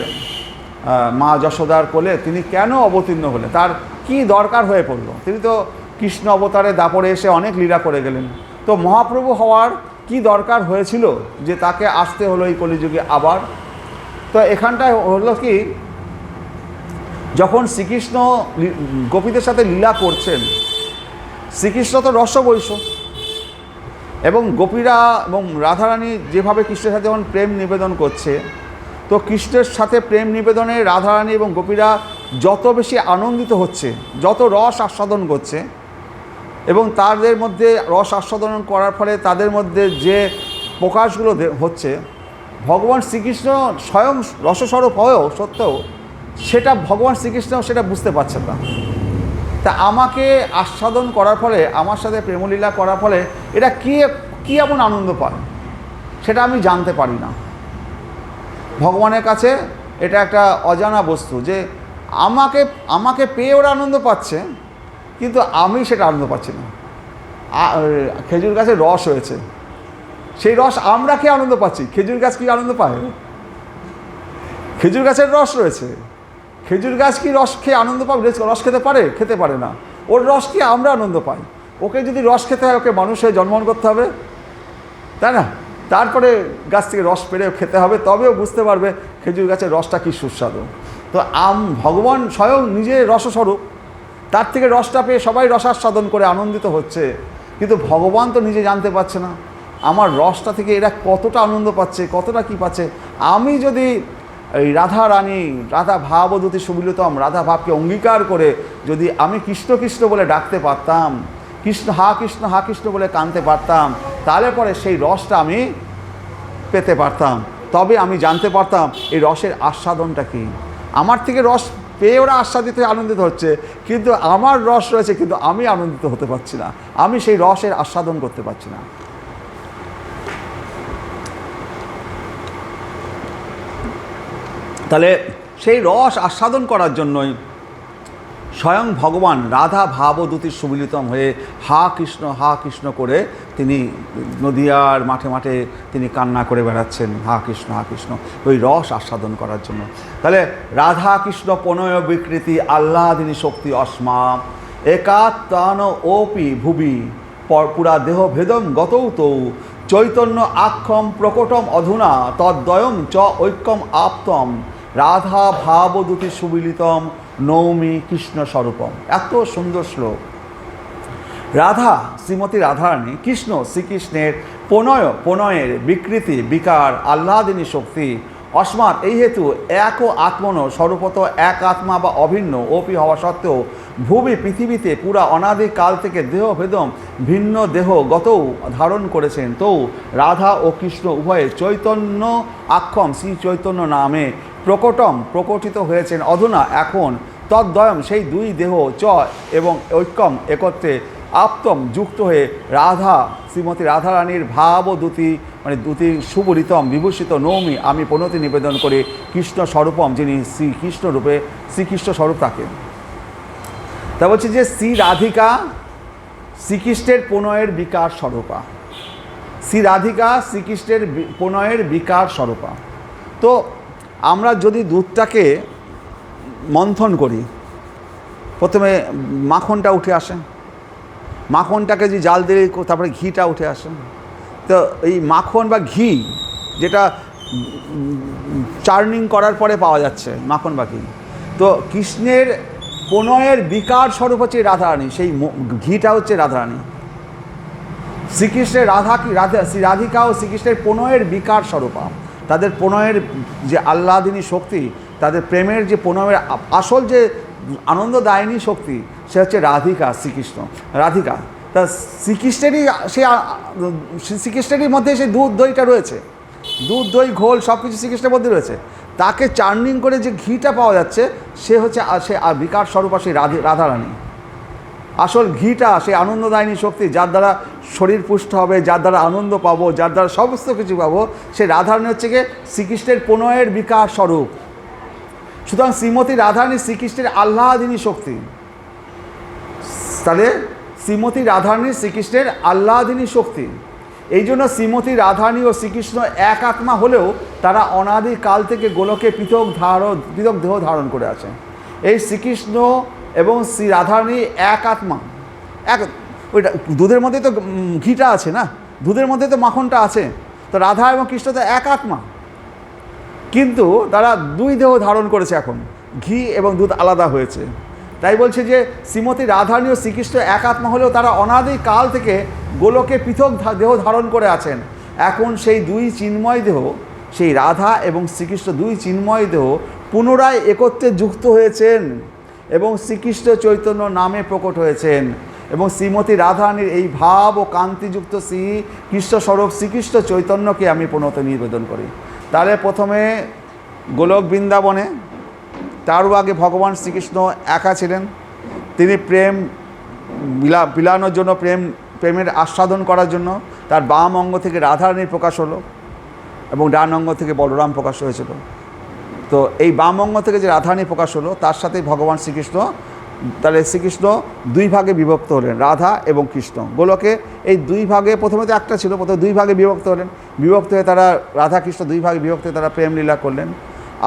মা যশোদার কোলে তিনি কেন অবতীর্ণ হলেন, তার কি দরকার হয়ে পড়ল? তিনি তো কৃষ্ণ অবতারে দাপরে এসে অনেক লীলা করে গেলেন। তো মহাপ্রভু হওয়ার কি দরকার হয়েছিল যে তাকে আসতে হলো এই কলিযুগে আবার? তো এখানটায় হলো কি, যখন শ্রীকৃষ্ণ গোপীদের সাথে লীলা করছেন, শ্রীকৃষ্ণ তো রসবৈষ, এবং গোপীরা এবং রাধারানী যেভাবে কৃষ্ণের সাথে যখন প্রেম নিবেদন করছে, তো কৃষ্ণের সাথে প্রেম নিবেদনে রাধারানী এবং গোপীরা যত বেশি আনন্দিত হচ্ছে, যত রস আস্বাদন করছে, এবং তাদের মধ্যে রস আস্বাদন করার ফলে তাদের মধ্যে যে প্রকাশগুলো হচ্ছে, ভগবান শ্রীকৃষ্ণ স্বয়ং রসস্বরূপ হয়েও সত্ত্বেও সেটা ভগবান শ্রীকৃষ্ণ সেটা বুঝতে পারছেন না। তা আমাকে আস্বাদন করার ফলে, আমার সাথে প্রেমলীলা করার ফলে এটা কী এমন আনন্দ পায় সেটা আমি জানতে পারি না। ভগবানের কাছে এটা একটা অজানা বস্তু যে আমাকে পেয়ে ওরা আনন্দ পাচ্ছে, কিন্তু আমি সেটা আনন্দ পাচ্ছি না। খেজুর গাছে রস হয়েছে, সেই রস আমরা খেয়ে আনন্দ পাচ্ছি, খেজুর গাছ কি আনন্দ পায়? খেজুর গাছের রস রয়েছে, খেজুর গাছ কি রস খেয়ে আনন্দ পাবে? রস খেতে পারে? খেতে পারে না। ওর রস কি আমরা আনন্দ পাই? ওকে যদি রস খেতে হয়, ওকে মানুষ হয়ে জন্মগ্রহণ করতে হবে, তাই না? তারপরে গাছ থেকে রস পেরে খেতে হবে, তবেও বুঝতে পারবে খেজুর গাছের রসটা কী সুস্বাদু। তো ভগবান স্বয়ং নিজে রসস্বরূপ, তার থেকে রসটা পেয়ে সবাই রসাস্বাদন করে আনন্দিত হচ্ছে, কিন্তু ভগবান তো নিজে জানতে পারছে না আমার রসটা থেকে এরা কতটা আনন্দ পাচ্ছে, কতটা কি পাচ্ছে। আমি যদি এই রাধা রানী, রাধা ভাবদূতি সুমিলিতম, রাধা ভাবকে অঙ্গীকার করে যদি আমি কৃষ্ণ কৃষ্ণ বলে ডাকতে পারতাম, কৃষ্ণ হা কৃষ্ণ বলে কাঁদতে পারতাম, তাহলে পরে সেই রসটা আমি পেতে পারতাম, তবে আমি জানতে পারতাম এই রসের আস্বাদনটা কী। আমার থেকে রস পেয়ে ওরা আস্বাদিত আনন্দিত হচ্ছে, কিন্তু আমার রস রয়েছে, কিন্তু আমি আনন্দিত হতে পারছি না, আমি সেই রসের আস্বাদন করতে পারছি না। তাহলে সেই রস আস্বাদন করার জন্যই স্বয়ং ভগবান রাধা ভাবদূতির সুমিলিতম হয়ে হা কৃষ্ণ করে তিনি নদিয়ার মাঠে মাঠে তিনি কান্না করে বেড়াচ্ছেন, হা কৃষ্ণ, ওই রস আস্বাদন করার জন্য। তাহলে রাধা কৃষ্ণ প্রণয় বিকৃতি আহ্লাদিনী শক্তি অস্মা একাত্তান ওপি ভুবি পুরা দেহ ভেদম গতৌ তৌ চৈতন্য আক্ষম প্রকটম অধুনা তদ্বয়ম চ ঐক্যম আপ্তম রাধা ভাবদূতি সুমিলিতম নৌমি কৃষ্ণ স্বরূপম। এত সুন্দর শ্লোক। রাধা শ্রীমতী রাধারানী, কৃষ্ণ শ্রীকৃষ্ণের প্রণয়ের বিকৃতি বিকার আহ্লাদিনী শক্তি অস্মাৎ এই হেতু এক আত্মন স্বরূপত এক আত্মা বা অভিন্ন ওপি হওয়া সত্ত্বেও ভূমি পৃথিবীতে পুরা অনাদিকাল থেকে দেহ ভেদম ভিন্ন দেহ গতও ধারণ করেছেন, তো রাধা ও কৃষ্ণ উভয়ে চৈতন্য আক্ষম শ্রী চৈতন্য নামে প্রকটিত হয়েছেন অধুনা এখন তদ্বয়ম সেই দুই দেহ চ এবং ঐক্যম একত্রে আপ্তম যুক্ত হয়ে রাধা শ্রীমতী রাধারানীর ভাবদূতি মানে দ্যুতি সুবরিতম বিভূষিত নৌমি আমি প্রণতি নিবেদন করে কৃষ্ণ স্বরূপম, যিনি শ্রীকৃষ্ণ রূপে শ্রীকৃষ্ণ স্বরূপ থাকেন। তা বলছি যে শ্রী রাধিকা শ্রীকৃষ্ণের প্রণয়ের বিকার স্বরূপা, শ্রী রাধিকা শ্রীকৃষ্ণের প্রণয়ের বিকার স্বরূপা। তো আমরা যদি দুধটাকে মন্থন করি, প্রথমে মাখনটা উঠে আসে, মাখনটাকে যে জাল দিলে তারপরে ঘিটা উঠে আসে। তো এই মাখন বা ঘি যেটা চার্নিং করার পরে পাওয়া যাচ্ছে মাখন বা ঘি, তো কৃষ্ণের প্রণয়ের বিকার স্বরূপ হচ্ছে রাধারানী, সেই ঘিটা হচ্ছে রাধারানী। শ্রীকৃষ্ণের শ্রী রাধিকা ও শ্রীকৃষ্ণের প্রণয়ের বিকার স্বরূপা, তাদের প্রণয়ের যে আহ্লাদিনী শক্তি, তাদের প্রেমের যে প্রণয়ের আসল যে আনন্দদায়িনী শক্তি, সে হচ্ছে রাধিকা, শ্রীকৃষ্ণ রাধিকা। তা শ্রীকৃষ্ণেরই মধ্যে সেই দুধ দইটা রয়েছে, দুধ দই ঘোল সব কিছু শ্রীকৃষ্ণের মধ্যে রয়েছে। তাকে চার্নিং করে যে ঘিটা পাওয়া যাচ্ছে সে হচ্ছে সে বিকার স্বরূপা সেই রাধারানী। আসল ঘিটা সেই আনন্দদায়িনী শক্তি, যার দ্বারা শরীর পুষ্ট হবে, যার দ্বারা আনন্দ পাবো, যার দ্বারা সমস্ত কিছু পাবো, সে রাধারানী হচ্ছে গিয়ে শ্রীকৃষ্ণের প্রণয়ের বিকার স্বরূপ। সুতরাং শ্রীমতী রাধারানী শ্রীকৃষ্ণের আহ্লাদিনী শক্তি। তাহলে শ্রীমতী রাধারানী শ্রীকৃষ্ণের আহ্লাদিনী শক্তি। এই জন্য শ্রীমতী রাধারানী ও শ্রীকৃষ্ণ এক আত্মা হলেও তারা অনাদিকাল থেকে গোলকে পৃথক দেহ ধারণ করে আছে। এই শ্রীকৃষ্ণ এবং শ্রী রাধারানী এক আত্মা, এক ওইটা দুধের মধ্যে তো ঘিটা আছে না, দুধের মধ্যে তো মাখনটা আছে। তো রাধা এবং কৃষ্ণ তো এক আত্মা, কিন্তু তারা দুই দেহ ধারণ করেছে। এখন ঘি এবং দুধ আলাদা হয়েছে। তাই বলছে যে শ্রীমতী রাধারানী ও শ্রীকৃষ্ণ এক আত্মা হলেও তারা অনাদি কাল থেকে গোলকে পৃথক দেহ ধারণ করে আছেন। এখন সেই দুই চিন্ময় দেহ, সেই রাধা এবং শ্রীকৃষ্ণ দুই চিন্ময় দেহ পুনরায় একত্রে যুক্ত হয়েছেন এবং শ্রীকৃষ্ণ চৈতন্য নামে প্রকট হয়েছেন। এবং শ্রীমতী রাধারানীর এই ভাব ও কান্তিযুক্ত শ্রী কৃষ্ণস্বরূপ শ্রীকৃষ্ণ চৈতন্যকে আমি প্রণত নিবেদন করি। তাহলে প্রথমে গোলক বৃন্দাবনে, তারও আগে ভগবান শ্রীকৃষ্ণ একা ছিলেন। তিনি প্রেম বিলানোর জন্য, প্রেমের আস্বাদন করার জন্য তার বাম অঙ্গ থেকে রাধারানীর প্রকাশ হলো এবং ডান অঙ্গ থেকে বলরাম প্রকাশ হয়েছিল। তো এই বাম অঙ্গ থেকে যে রাধারানী প্রকাশ হলো, তার সাথে ভগবান শ্রীকৃষ্ণ, তাহলে শ্রীকৃষ্ণ দুই ভাগে বিভক্ত হলেন, রাধা এবং কৃষ্ণ। গোলকে এই দুই ভাগে, প্রথমে তো একটা ছিল, প্রথমে দুই ভাগে বিভক্ত হলেন। বিভক্ত হয়ে তারা, রাধা কৃষ্ণ দুই ভাগে বিভক্ত হয়ে তারা প্রেম লীলা করলেন।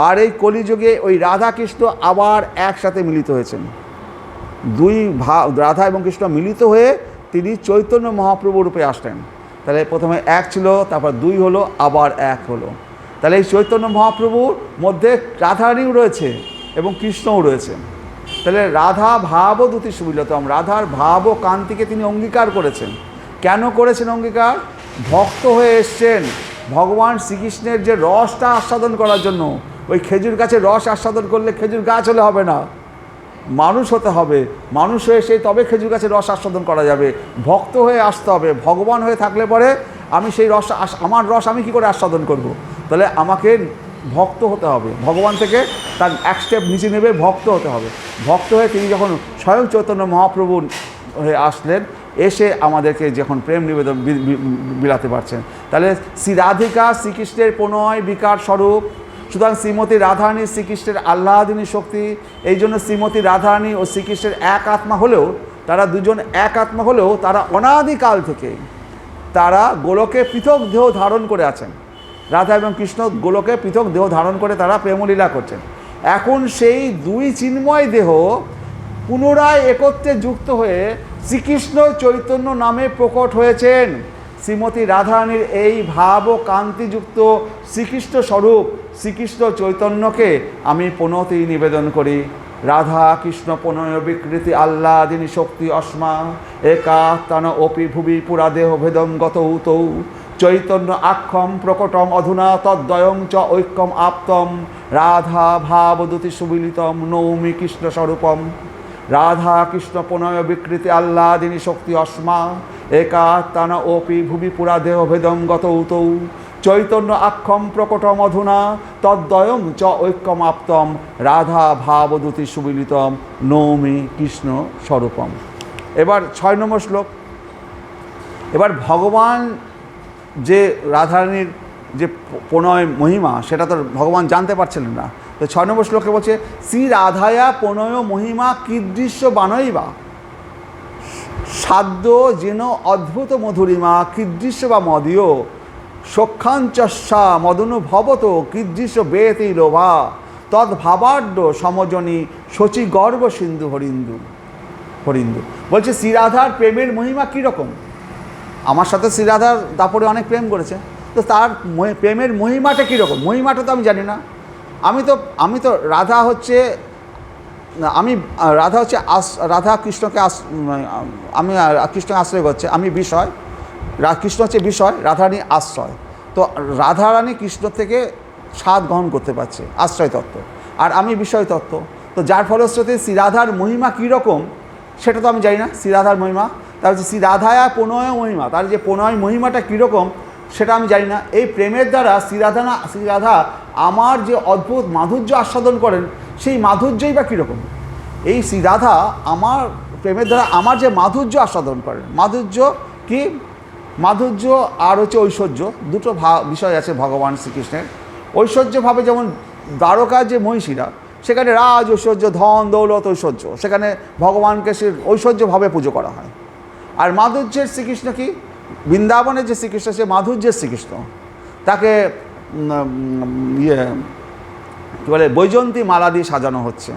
আর এই কলিযুগে ওই রাধা কৃষ্ণ আবার একসাথে মিলিত হয়েছেন। রাধা এবং কৃষ্ণ মিলিত হয়ে তিনি চৈতন্য মহাপ্রভু রূপে আসলেন। তাহলে প্রথমে এক ছিল, তারপর দুই হলো, আবার এক হলো। তাহলে এই চৈতন্য মহাপ্রভুর মধ্যে রাধারানীও রয়েছে এবং কৃষ্ণও রয়েছে। তাহলে রাধা ভাব ও দুতি সুবিলতম, রাধার ভাব ও কান্তিকে তিনি অঙ্গীকার করেছেন। কেন করেছেন অঙ্গীকার? ভক্ত হয়ে এসছেন ভগবান শ্রীকৃষ্ণের যে রসটা আস্বাদন করার জন্য। ওই খেজুর গাছের রস আস্বাদন করলে খেজুর গাছ হলে হবে না, মানুষ হতে হবে। মানুষ হয়ে সেই তবে খেজুর গাছের রস আস্বাদন করা যাবে। ভক্ত হয়ে আসতে হবে। ভগবান হয়ে থাকলে পরে আমি সেই রস, আমার রস আমি কী করে আস্বাদন করব? তাহলে আমাকে ভক্ত হতে হবে। ভগবান থেকে তার এক স্টেপ নিচে নেবে, ভক্ত হতে হবে। ভক্ত হয়ে তিনি যখন স্বয়ং চৈতন্য মহাপ্রভু হয়ে আসলেন, এসে আমাদেরকে যখন প্রেম নিবেদন বিলাতে পারছেন, তাহলে শ্রী রাধিকা শ্রীকৃষ্ণের প্রণয় বিকার স্বরূপ। সুতরাং শ্রীমতী রাধারানী শ্রীকৃষ্ণের আহ্লাদিনী শক্তি। এই জন্য শ্রীমতী রাধারানী ও শ্রীকৃষ্ণের এক আত্মা হলেও, তারা দুজন এক আত্মা হলেও তারা অনাদিকাল থেকে তারা গোলকে পৃথক দেহ ধারণ করে আছেন। রাধা এবং কৃষ্ণ গোলকে পৃথক দেহ ধারণ করে তারা প্রেমলীলা করছেন। এখন সেই দুই চিন্ময় দেহ পুনরায় একত্রে যুক্ত হয়ে শ্রীকৃষ্ণ চৈতন্য নামে প্রকট হয়েছেন। শ্রীমতী রাধারানীর এই ভাব ও কান্তিযুক্ত শ্রীকৃষ্ণ স্বরূপ শ্রীকৃষ্ণ চৈতন্যকে আমি প্রণতি নিবেদন করি। রাধা কৃষ্ণ প্রণয় বিকৃতি আহ্লাদিনী শক্তি অস্মা একা তান অপি ভুবি পুরা দেহ ভেদম গত উতৌ চৈতন্য আক্ষম প্রকটম অধুনা তদ্বয়ং চ ঐক্যম আপ্তম রাধা ভাবদূতি সুবিলিতম নৌমি কৃষ্ণ স্বরূপম। রাধা কৃষ্ণ প্রণয় বিকৃতি আহ্লাদিনী শক্তি অস্মা একা তান অপি ভুবি পুরা দেহ ভেদম গত উতৌ চৈতন্য আক্ষম প্রকটম অধুনা তদ্বয়ং চ ঐক্যমাপ্তম রাধা ভাবদূতি সুবিলিতম নৌমি কৃষ্ণ স্বরূপম। এবার 6 নম্বর শ্লোক। এবার ভগবান যে রাধারানীর যে প্রণয় মহিমা, সেটা তো ভগবান জানতে পারছিলেন না। তো 6 নম্বর শ্লোকে বলছে, শ্রী রাধায়া প্রণয় মহিমা কীদৃশ্য বানৈবা সাধ্য যেন অদ্ভুত মধুরিমা কীদৃশ্য বা মদীয় সখ্যাঞ্চস্যা মদনুভবত কীদৃশ্য বেতি লোভা তদ্ভাবাঢ্য সমজনী শচী গর্ব সিন্ধু হরিন্দু। বলছে শ্রীরাধার প্রেমের মহিমা কীরকম। আমার সাথে শ্রীরাধার দাপরে অনেক প্রেম করেছে, তো তার প্রেমের মহিমাটা কীরকম, মহিমাটা তো আমি জানি না। আমি তো রাধা হচ্ছে রাধা কৃষ্ণকে আমি কৃষ্ণকে আশ্রয় করছে, আমি বিষয়, কৃষ্ণ হচ্ছে বিষয়, রাধারানী আশ্রয়। তো রাধারানী কৃষ্ণ থেকে স্বাদ গ্রহণ করতে পারছে, আশ্রয় তত্ত্ব, আর আমি বিষয় তত্ত্ব। তো যার ফলশ্রুতি শ্রীরাধার মহিমা কীরকম সেটা তো আমি জানি না। শ্রীরাধার মহিমা, তার হচ্ছে শ্রীরাধায়া প্রণয় মহিমা, তার যে প্রণয় মহিমাটা কীরকম সেটা আমি জানি না। এই প্রেমের দ্বারা শ্রীরাধা আমার যে অদ্ভুত মাধুর্য আস্বাদন করেন, সেই মাধুর্যই বা কীরকম। এই শ্রীরাধা আমার প্রেমের দ্বারা আমার যে মাধুর্য আস্বাদন করেন, মাধুর্য কি, মাধুর্য আর হচ্ছে ঐশ্বর্য, দুটো বিষয় আছে ভগবান শ্রীকৃষ্ণের। ঐশ্বর্যভাবে যেমন দ্বারকার যে মহিষীরা, সেখানে রাজ ঐশ্বর্য, ধন দৌলত ঐশ্বর্য, সেখানে ভগবানকে সে ঐশ্বর্যভাবে পুজো করা হয়। আর মাধুর্যের শ্রীকৃষ্ণ কি, বৃন্দাবনের যে শ্রীকৃষ্ণ, সে মাধুর্যের শ্রীকৃষ্ণ। তাকে কী বলে, বৈজয়ন্তী মালা দিয়ে সাজানো হচ্ছে।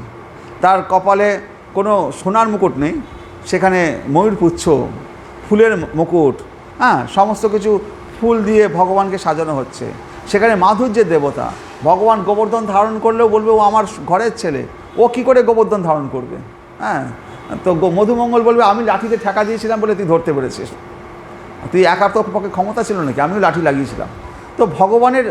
তার কপালে কোনো সোনার মুকুট নেই, সেখানে ময়ূরপুচ্ছ, ফুলের মুকুট, হ্যাঁ, সমস্ত কিছু ফুল দিয়ে ভগবানকে সাজানো হচ্ছে। সেখানে মাধুর্যের দেবতা ভগবান গোবর্ধন ধারণ করলেও বলবে ও আমার ঘরের ছেলে, ও কি করে গোবর্ধন ধারণ করবে? হ্যাঁ, তো মধুমঙ্গল বলবে আমি লাঠিতে ঠেকা দিয়েছিলাম বলে তুই ধরতে পেরেছিস, তুই একা তোর পক্ষে ক্ষমতা ছিল নাকি, আমিও লাঠি লাগিয়েছিলাম। তো ভগবানের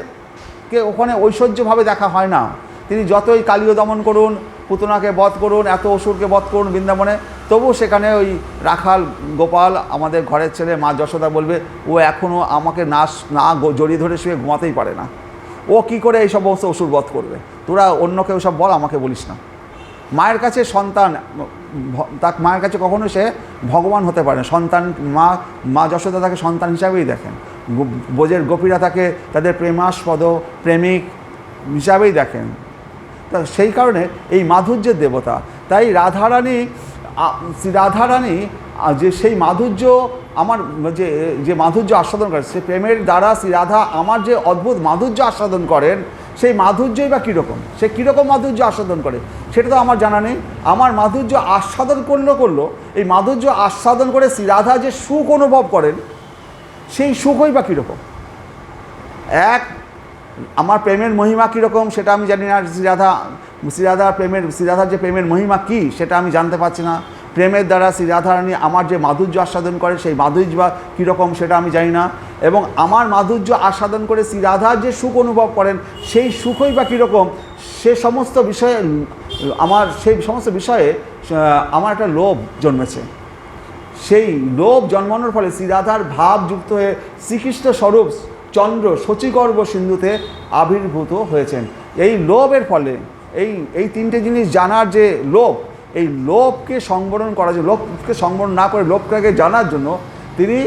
কে ওখানে ঐশ্বর্যভাবে দেখা হয় না। তিনি যতই কালীয় দমন করুন, পুতনাকে বধ করুন, এত অসুরকে বধ করুন বৃন্দাবনে, তবু সেখানে ওই রাখাল গোপাল আমাদের ঘরের ছেলে মা যশোদা বলবে ও এখনও আমাকে না জড়িয়ে ধরে শুয়ে ঘুমাতেই পারে না, ও কি করে এই সমস্ত অসুর বধ করবে? তোরা অন্য কেউ সব বল, আমাকে বলিস না। মায়ের কাছে সন্তান, মায়ের কাছে কখনো সে ভগবান হতে পারে না। সন্তান মা যশোদা তাকে সন্তান হিসাবেই দেখেন, ব্রজের গোপীরা তাকে তাদের প্রেমাস্পদ প্রেমিক হিসাবেই দেখেন। তা সেই কারণে এই মাধুর্যের দেবতা। তাই রাধারানী যে সেই মাধুর্য আমার যে মাধুর্য আস্বাদন করে, সে প্রেমের দ্বারা শ্রী রাধা আমার যে অদ্ভুত মাধুর্য আস্বাদন করেন, সেই মাধুর্যই বা কীরকম, সে কীরকম মাধুর্য আস্বাদন করে সেটা তো আমার জানা নেই। আমার মাধুর্য আস্বাদন করলো এই মাধুর্য আস্বাদন করে শ্রী রাধা যে সুখ অনুভব করেন, সেই সুখই বা কীরকম। আমার প্রেমের মহিমা কীরকম সেটা আমি জানি না। শ্রীরাধার যে প্রেমের মহিমা কী সেটা আমি জানতে পারছি না। প্রেমের দ্বারা শ্রী রাধারানী আমার যে মাধুর্য আস্বাদন করে, সেই মাধুর্য বা কীরকম সেটা আমি জানি না। এবং আমার মাধুর্য আস্বাদন করে শ্রী রাধার যে সুখ অনুভব করেন, সেই সুখই বা কীরকম, সেই সমস্ত বিষয়ে আমার একটা লোভ জন্মেছে। সেই লোভ জন্মানোর ফলে শ্রী রাধার ভাব যুক্ত হয়ে শ্রীকৃষ্ণ স্বরূপ চন্দ্র শচীগর্ভ সিন্ধুতে আবির্ভূত হয়েছেন। এই লোভের ফলে এই তিনটে জিনিস জানার যে লোভ, এই লোভকে সংবরণ করার জন্য, লোভকে সংবরণ না করে লোভটাকে জানার জন্য তিনি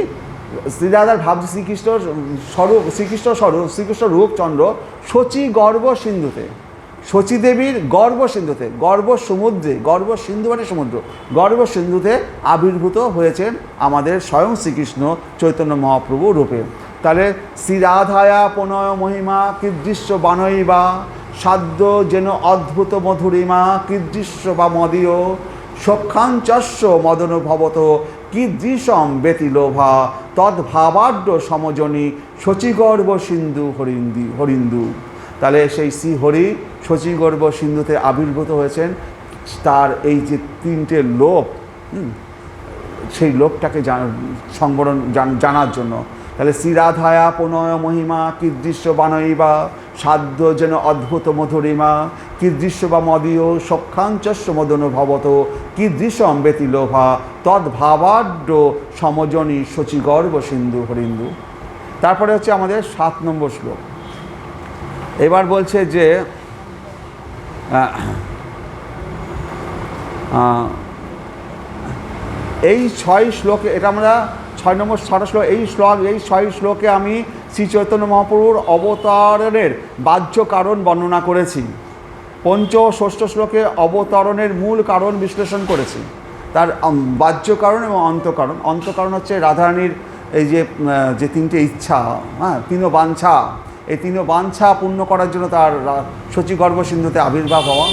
শ্রীরাধার ভাব শ্রীকৃষ্ণ রূপ চন্দ্র শচীগর্ভ সিন্ধুতে, শচী দেবীর গর্ভ সিন্ধুতে, গর্ভ সিন্ধু মানে সমুদ্র, গর্ভ সিন্ধুতে আবির্ভূত হয়েছেন আমাদের স্বয়ং শ্রীকৃষ্ণ চৈতন্য মহাপ্রভু রূপে। তাহলে শ্রীরাধায়া প্রণয় মহিমা কীদৃশ্য বানৈবা, সাধ্য যেন অদ্ভুত মধুরিমা কীদৃশ্য বা মদীয়, সক্ষাঞ্চস্য মদন ভবত কীদৃশম ব্যতিলোভা, তদ্ভাবাঢ্য সমজনী শচীগর্ভ সিন্ধু হরিন্দু। তাহলে সেই শ্রী হরি শচীগর্ভ সিন্ধুতে আবির্ভূত হয়েছেন। তার এই যে তিনটে লোভ, সেই লোভটাকে জানার জন্য। তাহলে শ্রীরাধায়া প্রণয় মহিমা কীদৃশ্য বানৈবা, সাধ্য যেন অদ্ভুত মধুরিমা কীদৃশ্য বা মদীয়, সক্ষাঞ্চস্য মদন ভবত কীদৃশম ব্যতিলোভা, তদ্ভাবাঢ্য সমজনী শচীগর্ভ সিন্ধু হরিন্দু। তারপরে হচ্ছে আমাদের 7 নম্বর শ্লোক। এবার বলছে যে এই 6 শ্লোকে, এটা আমরা 6 নম্বর 6 শ্লোক, এই 6 শ্লোকে আমি শ্রী চৈতন্য মহাপ্রভুর অবতারণের বাহ্য কারণ বর্ণনা করেছি। 5 ও 6 শ্লোকে অবতরণের মূল কারণ বিশ্লেষণ করেছি, তার বাহ্য কারণ এবং অন্তঃকারণ। অন্তঃকারণ হচ্ছে রাধারানীর এই যে তিনটে ইচ্ছা, হ্যাঁ, 3 বাঞ্ছা, এই 3 বাঞ্ছা পূর্ণ করার জন্য তার শচীগর্ভ সিন্ধুতে আবির্ভাব হওয়া।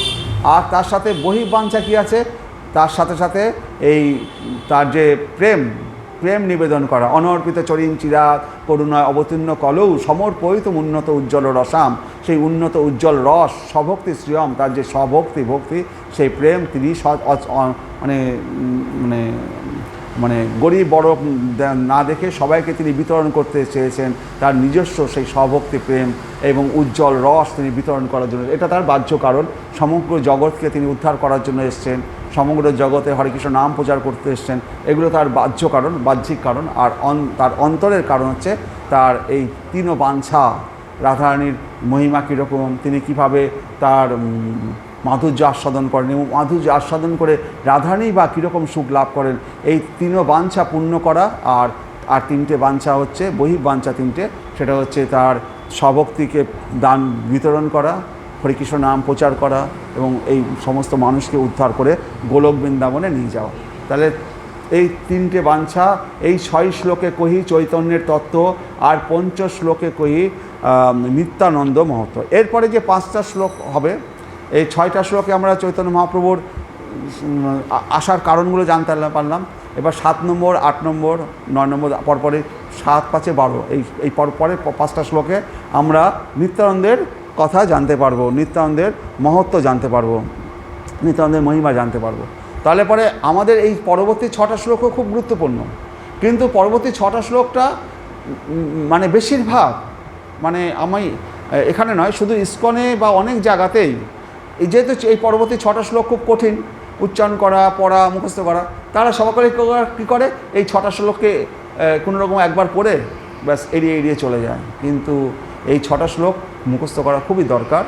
আর তার সাথে বহির্বাঞ্ছা কী আছে, তার সাথে সাথে তার যে প্রেম নিবেদন করা, অনর্পিত চরিম চিরাগ করুণায় অবতীর্ণ কলৌ সমর্পিত উন্নত উজ্জ্বল রসাম, সেই উন্নত উজ্জ্বল রস স্বভক্তি শ্রিয়ম, তার যে ভক্তি সেই প্রেম তিনি মানে গরিব বড় না দেখে সবাইকে তিনি বিতরণ করতে চেয়েছেন। তার নিজস্ব সেই স্বভক্তি প্রেম এবং উজ্জ্বল রস তিনি বিতরণ করার জন্য, এটা তার বাহ্য কারণ। সমগ্র জগৎকে তিনি উদ্ধার করার জন্য এসছেন, সমগ্র জগতে হরেকৃষ্ণ নাম প্রচার করতে এসছেন, এগুলো তার বাহ্য কারণ, বাহ্যিক কারণ। আর তার অন্তরের কারণ হচ্ছে তার এই 3 বাঞ্ছা, রাধারানীর মহিমা কীরকম, তিনি কিভাবে তার মাধুর্য আস্বাদন করেন এবং মাধুর্য আস্বাদন করে রাধারানী বা কীরকম সুখ লাভ করেন, এই 3 বাঞ্ছা পূর্ণ করা। আর 3টে বাঞ্ছা হচ্ছে বহির্বাঞ্ছা 3টে, সেটা হচ্ছে তার স্বভক্তিকে দান বিতরণ করা, হরিকৃষ্ণ নাম প্রচার করা এবং এই সমস্ত মানুষকে উদ্ধার করে গোলক বৃন্দাবনে নিয়ে যাওয়া। তাহলে এই 3টে বাঞ্ছা, এই 6 শ্লোকে কহি চৈতন্যের তত্ত্ব, আর 5 শ্লোকে কহি নিত্যানন্দ মহত্ত্ব। এরপরে যে 5টা শ্লোক হবে, এই 6টা শ্লোকে আমরা চৈতন্য মহাপ্রভুর আসার কারণগুলো জানতে পারলাম। এবার 7 নম্বর, 8 নম্বর, 9 নম্বর পরপরে 7, 5, 12 এই পরে 5টা শ্লোকে আমরা নিত্যানন্দের কথা জানতে পারবো, নিত্যানন্দের মহত্ব জানতে পারবো, নিত্যানন্দের মহিমা জানতে পারবো। তাহলে পরে আমাদের এই পরবর্তী 6টা শ্লোকও খুব গুরুত্বপূর্ণ। কিন্তু পরবর্তী 6টা শ্লোকটা মানে বেশিরভাগ মানে আমি এখানে নয়, শুধু ইস্কনে বা অনেক জায়গাতেই যেহেতু এই পরবর্তী 6টা শ্লোক খুব কঠিন উচ্চারণ করা, পড়া, মুখস্থ করা, তারা সবাই কী করে এই 6টা শ্লোককে কোনোরকম একবার পড়ে ব্যাস এড়িয়ে চলে যায়। কিন্তু এই 6টা শ্লোক মুখস্থ করা খুবই দরকার।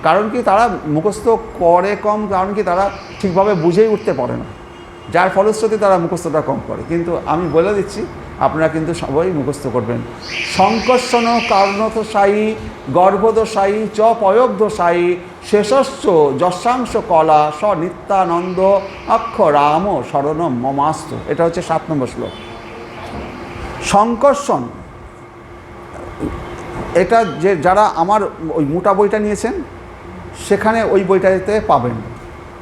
কারণ কি তারা মুখস্থ করে কম, কারণ কি তারা ঠিকভাবে বুঝেই উঠতে পারে না, যার ফলশ্রুতি তারা মুখস্থটা কম করে। কিন্তু আমি বলে দিচ্ছি আপনারা কিন্তু সবাই মুখস্থ করবেন। সংকর্ষণ কারণথসায়ী গর্ভদশায়ী চ পয়োগ্ধসায়ী শেষস্য যশাংশ কলা স নিত্যানন্দ অক্ষ রাম শরণম মমাস্তু। এটা হচ্ছে 7 নম্বর শ্লোক। সংকর্ষণ এটা যে যারা আমার ওই মোটা বইটা নিয়েছেন সেখানে ওই বইটাতে পাবেন,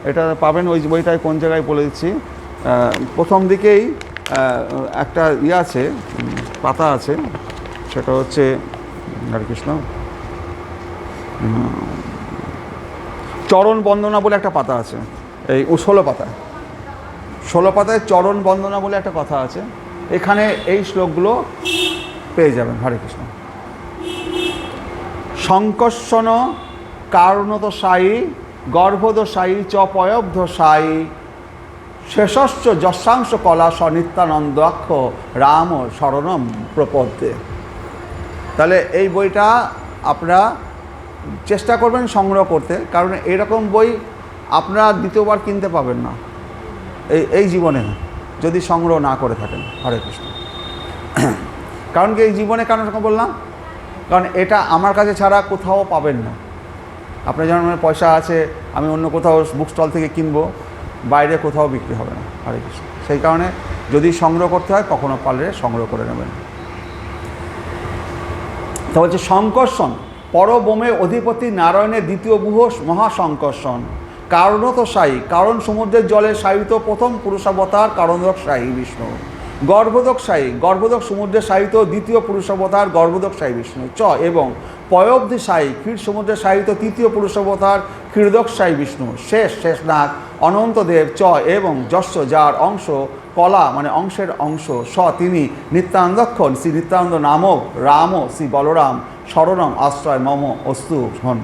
এটা পাবেন। ওই বইটায় কোন জায়গায় বলে দিচ্ছি, প্রথম দিকেই একটা আছে, পাতা আছে, সেটা হচ্ছে হরে কৃষ্ণ চরণ বন্দনা বলে একটা পাতা আছে, এই 16 পাতায় চরণ বন্দনা বলে একটা কথা আছে। এখানে এই শ্লোকগুলো পেয়ে যাবেন। হরে কৃষ্ণ। সংকর্ষণ কারণতসায়ী গর্ভদশায়ী চ পয়োগ্ধসায়ী শেষস্য যশাংশ কলা স নিত্যানন্দাক্ষ রাম শরণম প্রপদ্যে। তাহলে এই বইটা আপনারা চেষ্টা করবেন সংগ্রহ করতে, কারণ এরকম বই আপনারা দ্বিতীয়বার কিনতে পাবেন না এই জীবনে যদি সংগ্রহ না করে থাকেন। হরে কৃষ্ণ। কারণ কি এই জীবনে কেন বললাম, কারণ এটা আমার কাছে ছাড়া কোথাও পাবেন না। আপনার যেমন পয়সা আছে, আমি অন্য কোথাও বুক স্টল থেকে কিনবো, বাইরে কোথাও বিক্রি হবে না। হরে কৃষ্ণ। সেই কারণে যদি সংগ্রহ করতে হয় কখনো পারলে সংগ্রহ করে নেবেন। তা হচ্ছে সংকর্ষণ পরবোমে অধিপতি নারায়ণের দ্বিতীয় বুহ মহাসংকর্ষণ কারণতসায়ী কারণ সমুদ্রের জলে শায়িত প্রথম পুরুষাবতার কারণদকসায়ী বিষ্ণু গর্ভদক সমুদ্রে শায়িত দ্বিতীয় পুরুষাবতার গর্ভদকসায়ী বিষ্ণু চ এবং পয়োব্ধিসায়ী ক্ষীর সমুদ্রে শায়িত তৃতীয় পুরুষাবতার ক্ষীরদকসায়ী বিষ্ণু শেষনাগ অনন্তদেব চ এবং যশ যার অংশ কলা মানে অংশের অংশ স তিনি নিত্যানন্দক্ষণ শ্রী নিত্যানন্দ নামক রাম শ্রী বলরাম শরণম আশ্রয় মম অস্তু হন।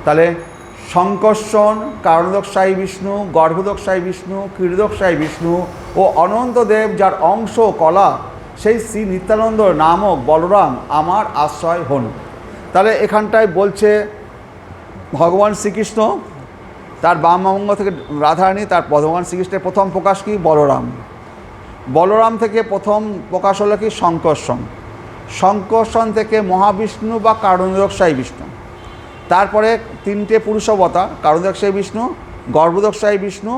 তাহলে সংকর্ষণ কারণদকসায়ী বিষ্ণু, গর্ভদকসায়ী বিষ্ণু, ক্ষীরদকসায়ী বিষ্ণু ও অনন্তদেব যার অংশ কলা সেই শ্রী নিত্যানন্দ নামক বলরাম আমার আশ্রয় হন। তাহলে এখানটায় বলছে ভগবান শ্রীকৃষ্ণ তার বামাঙ্গ থেকে রাধারানী, তার ভগবান শ্রীকৃষ্ণের প্রথম প্রকাশ কি বলরাম থেকে প্রথম প্রকাশ হলো কি সংকর্ষণ থেকে মহাবিষ্ণু বা কারণদকসায়ী বিষ্ণু, তারপরে 3টে পুরুষাবতার কারণদকসায়ী বিষ্ণু, গর্ভদকসায়ী বিষ্ণু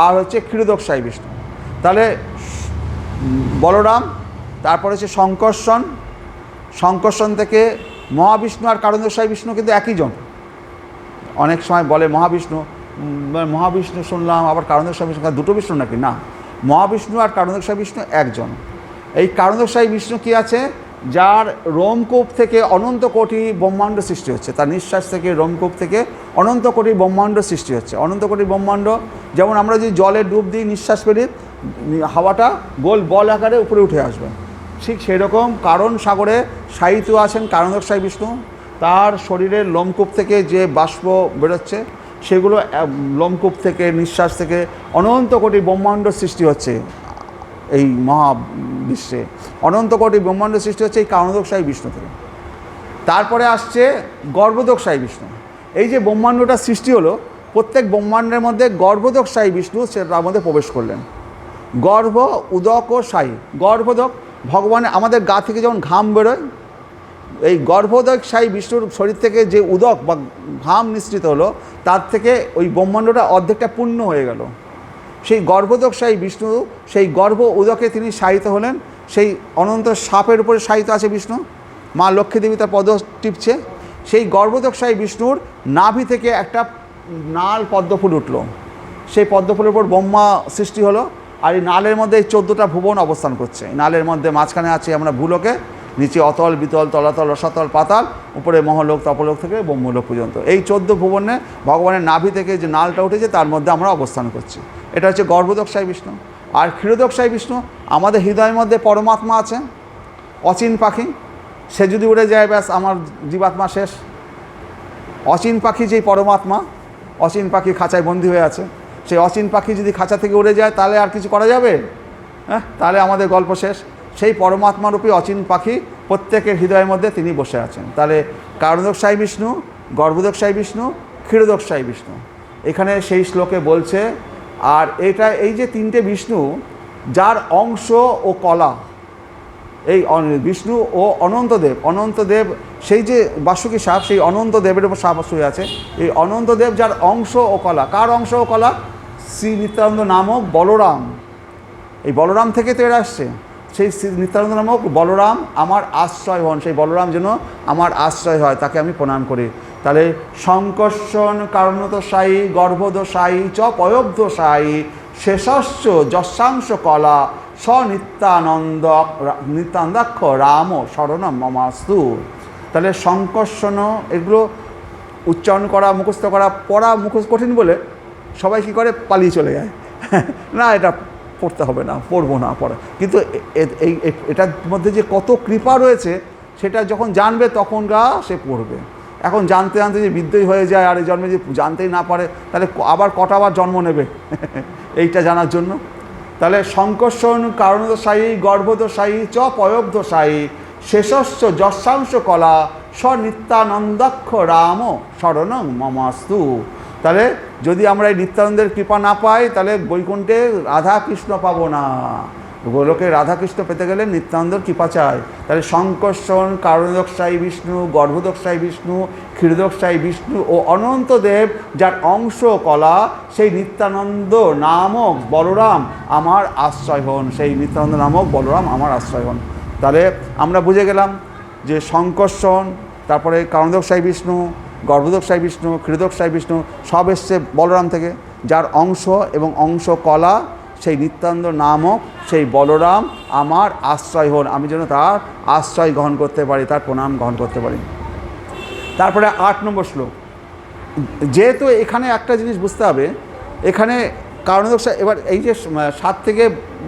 আর হচ্ছে ক্ষীরদকসায়ী বিষ্ণু। তাহলে বলরাম, তারপরে হচ্ছে সংকর্ষণ থেকে মহাবিষ্ণু আর কারণদকসায়ী বিষ্ণু কিন্তু একই জন। অনেক সময় বলে মহাবিষ্ণু শুনলাম, আবার কারণদকসায়ী বিষ্ণু, দুটো বিষ্ণু নাকি? না, মহাবিষ্ণু আর কারণদকসায়ী বিষ্ণু একজন। এই কারণদকসায়ী বিষ্ণু কি আছে, যার রোমকূপ থেকে অনন্ত কোটি ব্রহ্মাণ্ড সৃষ্টি হচ্ছে, তার নিঃশ্বাস থেকে রোমকূপ থেকে অনন্ত কোটি ব্রহ্মাণ্ড সৃষ্টি হচ্ছে। অনন্ত কোটি ব্রহ্মাণ্ড যেমন আমরা যদি জলে ডুব দিই, নিঃশ্বাস ফেলি, হাওয়াটা গোল বল আকারে উপরে উঠে আসবে, ঠিক সেই রকম কারণ সাগরে শায়িত আছেন কারণদকসায়ী বিষ্ণু। তার শরীরের লোমকূপ থেকে যে বাষ্প বেরোচ্ছে সেগুলো লোমকূপ থেকে নিঃশ্বাস থেকে অনন্ত কোটি ব্রহ্মাণ্ড সৃষ্টি হচ্ছে। এই মহাবিশ্বে অনন্ত কোটি ব্রহ্মাণ্ড সৃষ্টি হচ্ছে এই কারণদকসায়ী বিষ্ণু থেকে। তারপরে আসছে গর্ভদকসায়ী বিষ্ণু। এই যে ব্রহ্মাণ্ডটা সৃষ্টি হলো, প্রত্যেক ব্রহ্মাণ্ডের মধ্যে গর্ভদকসায়ী বিষ্ণু সেটার মধ্যে প্রবেশ করলেন। গর্ভ উদক ও সায়ী। গর্ভদক ভগবানের আমাদের গা থেকে যেমন ঘাম বেরোয়, এই গর্ভদকসায়ী বিষ্ণুর শরীর থেকে যে উদক বা ঘাম নিঃসৃত হলো, তার থেকে ওই ব্রহ্মাণ্ডটা অর্ধেকটা পূর্ণ হয়ে গেল। সেই গর্ভদকসায়ী বিষ্ণু, সেই গর্ভ উদকে তিনি শায়িত হলেন। সেই অনন্ত সাপের উপরে শায়িত আছে বিষ্ণু, মা লক্ষ্মী দেবী তার পদ টিপছে। সেই গর্ভদকসায়ী বিষ্ণুর নাভি থেকে একটা নাল পদ্মফুল উঠল। সেই পদ্মফুলের উপর ব্রহ্মা সৃষ্টি হলো। আর এই নালের মধ্যে এই 14টা ভুবন অবস্থান করছে। এই নালের মধ্যে মাঝখানে আছে আমরা ভূলোকে, নিচে অতল, বিতল, তলাতল, রসাতল, পাতাল, উপরে মহালোক, তপলোক থেকে ব্রহ্মলোক পর্যন্ত। এই 14 ভুবনে ভগবানের নাভি থেকে যে নালটা উঠেছে তার মধ্যে আমরা অবস্থান করছি। এটা হচ্ছে গর্ভদক্ষায় বিষ্ণু। আর ক্ষীরোদক্ষায় বিষ্ণু আমাদের হৃদয়ের মধ্যে পরমাত্মা আছে, অচিন পাখি। সে যদি উড়ে যায় ব্যাস আমার জীবাত্মা শেষ। অচিন পাখি যেই পরমাত্মা, অচিন পাখি খাঁচায় বন্দি হয়ে আছে, সেই অচিন পাখি যদি খাঁচা থেকে উড়ে যায় তাহলে আর কিছু করা যাবে? হ্যাঁ, তাহলে আমাদের গল্প শেষ। সেই পরমাত্মারূপী অচিন পাখি প্রত্যেকের হৃদয়ের মধ্যে তিনি বসে আছেন। তাহলে কারণদক্ষায় বিষ্ণু, গর্ভদক্ষায় বিষ্ণু, ক্ষীরদক্ষায় বিষ্ণু এখানে সেই শ্লোকে বলছে। আর এটা এই যে 3টে বিষ্ণু, যার অংশ ও কলা, এই বিষ্ণু ও অনন্তদেব, অনন্তদেব সেই যে বাসুকী সাপ, সেই অনন্তদেবের উপর সাপ শুয়ে আছে। এই অনন্তদেব যার অংশ ও কলা, কার অংশ ও কলা? শ্রী নিত্যানন্দ নামক বলরাম। এই বলরাম থেকে তো এরা আসছে। সেই শ্রী নিত্যানন্দ নামক বলরাম আমার আশ্রয় হন, সেই বলরাম যেন আমার আশ্রয় হয়, তাকে আমি প্রণাম করি। তাহলে সংকর্ষণ কারণতসায়ী গর্ভদশায়ী চ পয়োব্ধসায়ী শেষস্য যশাংশ কলা স নিত্যানন্দাক্ষ রাম শরণম মমাস্তু। তাহলে সংকর্ষণ এগুলো উচ্চারণ করা, মুখস্থ করা, পড়া মুখস্থ কঠিন বলে সবাই কী করে, পালিয়ে চলে যায়। না, এটা পড়তে হবে না, পড়বো না পড়া। কিন্তু এটার মধ্যে যে কত কৃপা রয়েছে সেটা যখন জানবে তখন সে পড়বে। এখন জানতে জানতে যে বিদ্যই হয়ে যায়, আর এই জন্মে যে জানতেই না পারে, তাহলে আবার কটাবার জন্ম নেবে এইটা জানার জন্য। তাহলে সংকর্ষণ কারণদশায়ী গর্ভদশায়ী চ পয়োব্ধসায়ী শেষস্য যশাংশ কলা স নিত্যানন্দাক্ষ রাম শরণং মমাস্তু। তাহলে যদি আমরা এই নিত্যানন্দের কৃপা না পাই তাহলে বৈকুণ্ঠে রাধাকৃষ্ণ পাবো না। গোলকে রাধাকৃষ্ণ পেতে গেলে নিত্যানন্দের কৃপা চাই। তাহলে সংকর্ষণ কারণদক্ষায় বিষ্ণু, গর্ভদক্ষায় বিষ্ণু, ক্ষীরদক্ষায় বিষ্ণু ও অনন্তদেব যার অংশ কলা, সেই নিত্যানন্দ নামক বলরাম আমার আশ্রয় হন। সেই নিত্যানন্দ নামক বলরাম আমার আশ্রয় হন। তাহলে আমরা বুঝে গেলাম যে সংকর্ষণ, তারপরে কারণদক্ষায় বিষ্ণু, গর্ভদক্ষায় বিষ্ণু, ক্ষীরদক্ষায় বিষ্ণু সব এসছে বলরাম থেকে। যার অংশ এবং অংশ কলা সেই নিত্যানন্দ নামক সেই বলরাম আমার আশ্রয় হন, আমি যেন তার আশ্রয় গ্রহণ করতে পারি, তার প্রণাম গ্রহণ করতে পারি। তারপরে 8 নম্বর শ্লোক। যেহেতু এখানে একটা জিনিস বুঝতে হবে, এখানে কারণদক্ষায়, এবার এই যে 7 থেকে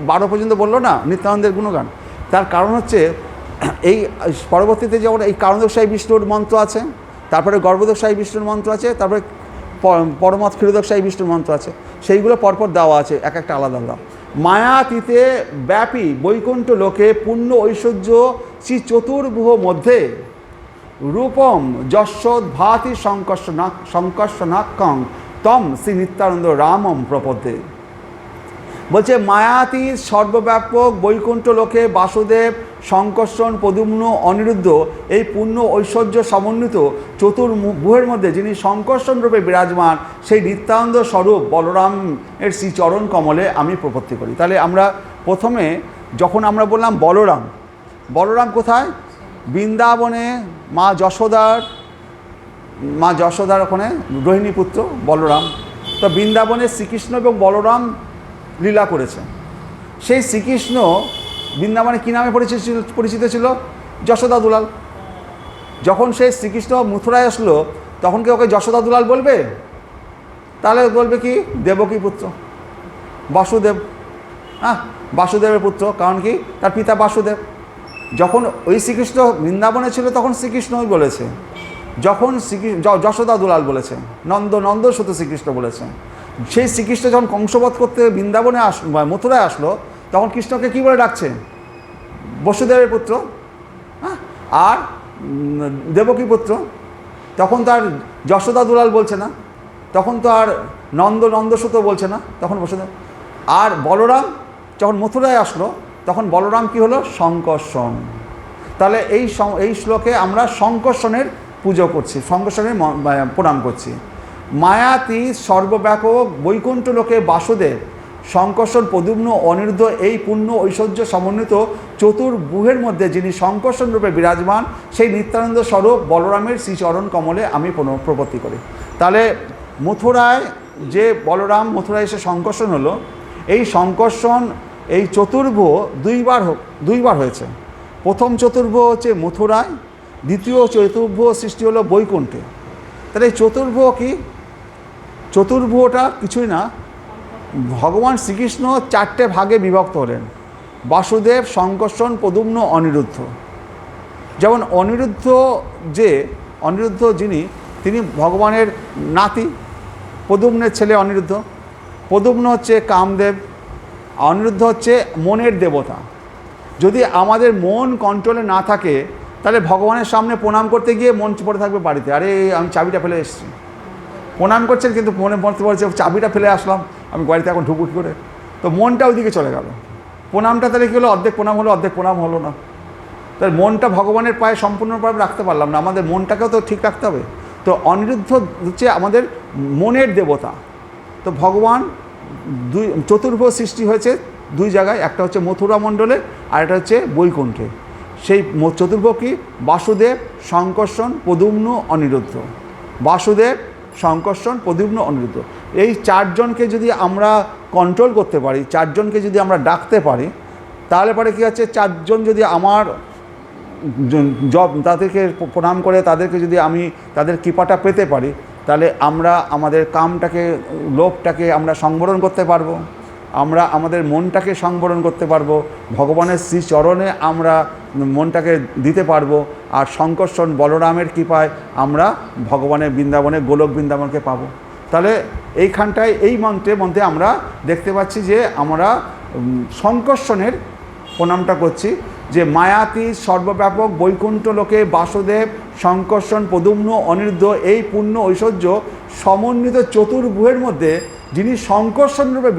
12 পর্যন্ত বললো না নিত্যানন্দের গুণগান, তার কারণ হচ্ছে এই পরবর্তীতে যেমন এই কারণদক্ষায় বিষ্ণুর মন্ত্র আছে, তারপরে গর্ভদক্ষায় বিষ্ণুর মন্ত্র আছে, তারপরে পরমত ক্ষীরদক্ষায় বিষ্ণুর মন্ত্র আছে, সেইগুলো পরপর দেওয়া আছে এক একটা আলাদা আলাদা। মায়াতীতে ব্যাপী বৈকুণ্ঠ লোকে পূর্ণ ঐশ্বর্য শ্রী চতুর্ভুহ মধ্যে রূপম যশোদ্ভাতি সংকর্ষণাক্ষং তম শ্রী নিত্যানন্দ রামম প্রপদে। বলছে মায়াতীত সর্বব্যাপক বৈকুণ্ঠ লোকে বাসুদেব, সংকর্ষণ, প্রদ্যুম্ন, অনিরুদ্ধ এই পূর্ণ ঐশ্বর্য সমন্বিত চতুর্ভুহের মধ্যে যিনি সংকর্ষণ রূপে বিরাজমান, সেই নিত্যানন্দ স্বরূপ বলরামের শ্রীচরণ কমলে আমি প্রপত্তি করি। তাহলে আমরা প্রথমে যখন আমরা বললাম বলরাম, বলরাম কোথায়? বৃন্দাবনে মা যশোদার ওখানে রোহিণী পুত্র বলরাম। তো বৃন্দাবনে শ্রীকৃষ্ণ এবং বলরাম লীলা করেছে। সেই শ্রীকৃষ্ণ বৃন্দাবনে কী নামে পরিচিত ছিল? যশোদা দুলাল। যখন সেই শ্রীকৃষ্ণ মথুরায় আসলো তখন কি ওকে যশোদা দুলাল বলবে? তাহলে বলবে কি দেবকী পুত্র বাসুদেব। হ্যাঁ, বাসুদেবের পুত্র, কারণ কি তার পিতা বাসুদেব। যখন ওই শ্রীকৃষ্ণ বৃন্দাবনে ছিল তখন শ্রীকৃষ্ণই বলেছে, যখন যশোদা দুলাল বলেছে, নন্দ সুত শ্রীকৃষ্ণ বলেছে। সেই শ্রীকৃষ্ণ যখন কংসবধ করতে বৃন্দাবনে মথুরায় আসলো তখন কৃষ্ণকে কী বলে ডাকছে? বসুদেবের পুত্র। হ্যাঁ, আর দেবকী পুত্র। তখন তো আর যশোদা দুলাল বলছে না, তখন তো আর নন্দসুত বলছে না, তখন বসুদেব। আর বলরাম যখন মথুরায় আসলো তখন বলরাম কি হলো? সংকর্ষণ। তাহলে এই শ্লোকে আমরা সংকর্ষণের পুজো করছি, সংকর্ষণের প্রণাম করছি। মায়াতি সর্বব্যাপক বৈকুণ্ঠ লোকে বাসুদেব, সংকর্ষণ, প্রদ্যুম্ন, অনিরুদ্ধ এই পূর্ণ ঐশ্বর্য সমন্বিত চতুর্ভুহের মধ্যে যিনি সংকর্ষণ রূপে বিরাজমান, সেই নিত্যানন্দ স্বরূপ বলরামের শ্রীচরণ কমলে আমি প্রপত্তি করি। তাহলে মথুরায় যে বলরাম মথুরায় এসে সংকর্ষণ হলো, এই সংকর্ষণ এই চতুর্ভুহ দুইবার হয়েছে। প্রথম চতুর্ভুহ হচ্ছে মথুরায়, দ্বিতীয় চতুর্ভুহ সৃষ্টি হলো বৈকুণ্ঠে। তাহলে এই চতুর্ভুহ কি? চতুর্ভুহটা কিছুই না, ভগবান শ্রীকৃষ্ণ 4টে ভাগে বিভক্ত হলেন: বাসুদেব, সংকর্ষণ, প্রদ্যুম্ন, অনিরুদ্ধ। যেমন অনিরুদ্ধ যিনি, তিনি ভগবানের নাতি, প্রদ্যুম্নের ছেলে অনিরুদ্ধ। প্রদ্যুম্ন হচ্ছে কামদেব, অনিরুদ্ধ হচ্ছে মনের দেবতা। যদি আমাদের মন কন্ট্রোলে না থাকে, তাহলে ভগবানের সামনে প্রণাম করতে গিয়ে মন পড়ে থাকবে বাড়িতে, আরে আমি চাবিটা ফেলে এসেছি। প্রণাম করছেন কিন্তু মনে মনতে বলছে চাবিটা ফেলে আসলাম, আমি বাড়িতে এখন ঢুকুট করে, তো মনটা ওইদিকে চলে গেল। প্রণামটা তাহলে কী হলো? অর্ধেক প্রণাম হলো, অর্ধেক প্রণাম হলো না। তাহলে মনটা ভগবানের পায়ে সম্পূর্ণভাবে রাখতে পারলাম না, আমাদের মনটাকেও তো ঠিক রাখতে হবে। তো অনিরুদ্ধ হচ্ছে আমাদের মনের দেবতা। তো ভগবান চতুর্ভুজ সৃষ্টি হয়েছে দুই জায়গায়, একটা হচ্ছে মথুরা মণ্ডলে আর একটা হচ্ছে বৈকুণ্ঠে। সেই চতুর্ভুজ কি? বাসুদেব, সংকর্ষণ, প্রদ্যুম্ন, অনিরুদ্ধ। বাসুদেব, সংকর্ষণ, প্রদ্যুম্ন, অনিরুদ্ধ। এই 4জনকে যদি আমরা কন্ট্রোল করতে পারি, 4জনকে যদি আমরা ডাকতে পারি, তাহলে পরে কী হচ্ছে, 4জন যদি আমার তাদেরকে প্রণাম করে তাদেরকে যদি আমি তাদের কৃপাটা পেতে পারি, তাহলে আমরা আমাদের কামটাকে, লোভটাকে আমরা সংবরণ করতে পারবো, আমরা আমাদের মনটাকে সংবরণ করতে পারবো, ভগবানের শ্রীচরণে আমরা মনটাকে দিতে পারবো। আর সংকর্ষণ বলরামের কৃপায় আমরা ভগবানের বৃন্দাবনে, গোলক বৃন্দাবনকে পাবো। তাহলে এইখানটায় এই মন্ত্রে আমরা দেখতে পাচ্ছি যে আমরা সংকর্ষণের প্রণামটা করছি, যে মায়াতি সর্বব্যাপক বৈকুণ্ঠ লোকে বাসুদেব, সংকর্ষণ, প্রদ্যুম্ন, অনিরুদ্ধ, এই পূর্ণ ঐশ্বর্য সমন্বিত চতুর্ভুহের মধ্যে যিনি সংকর্ষণ রূপে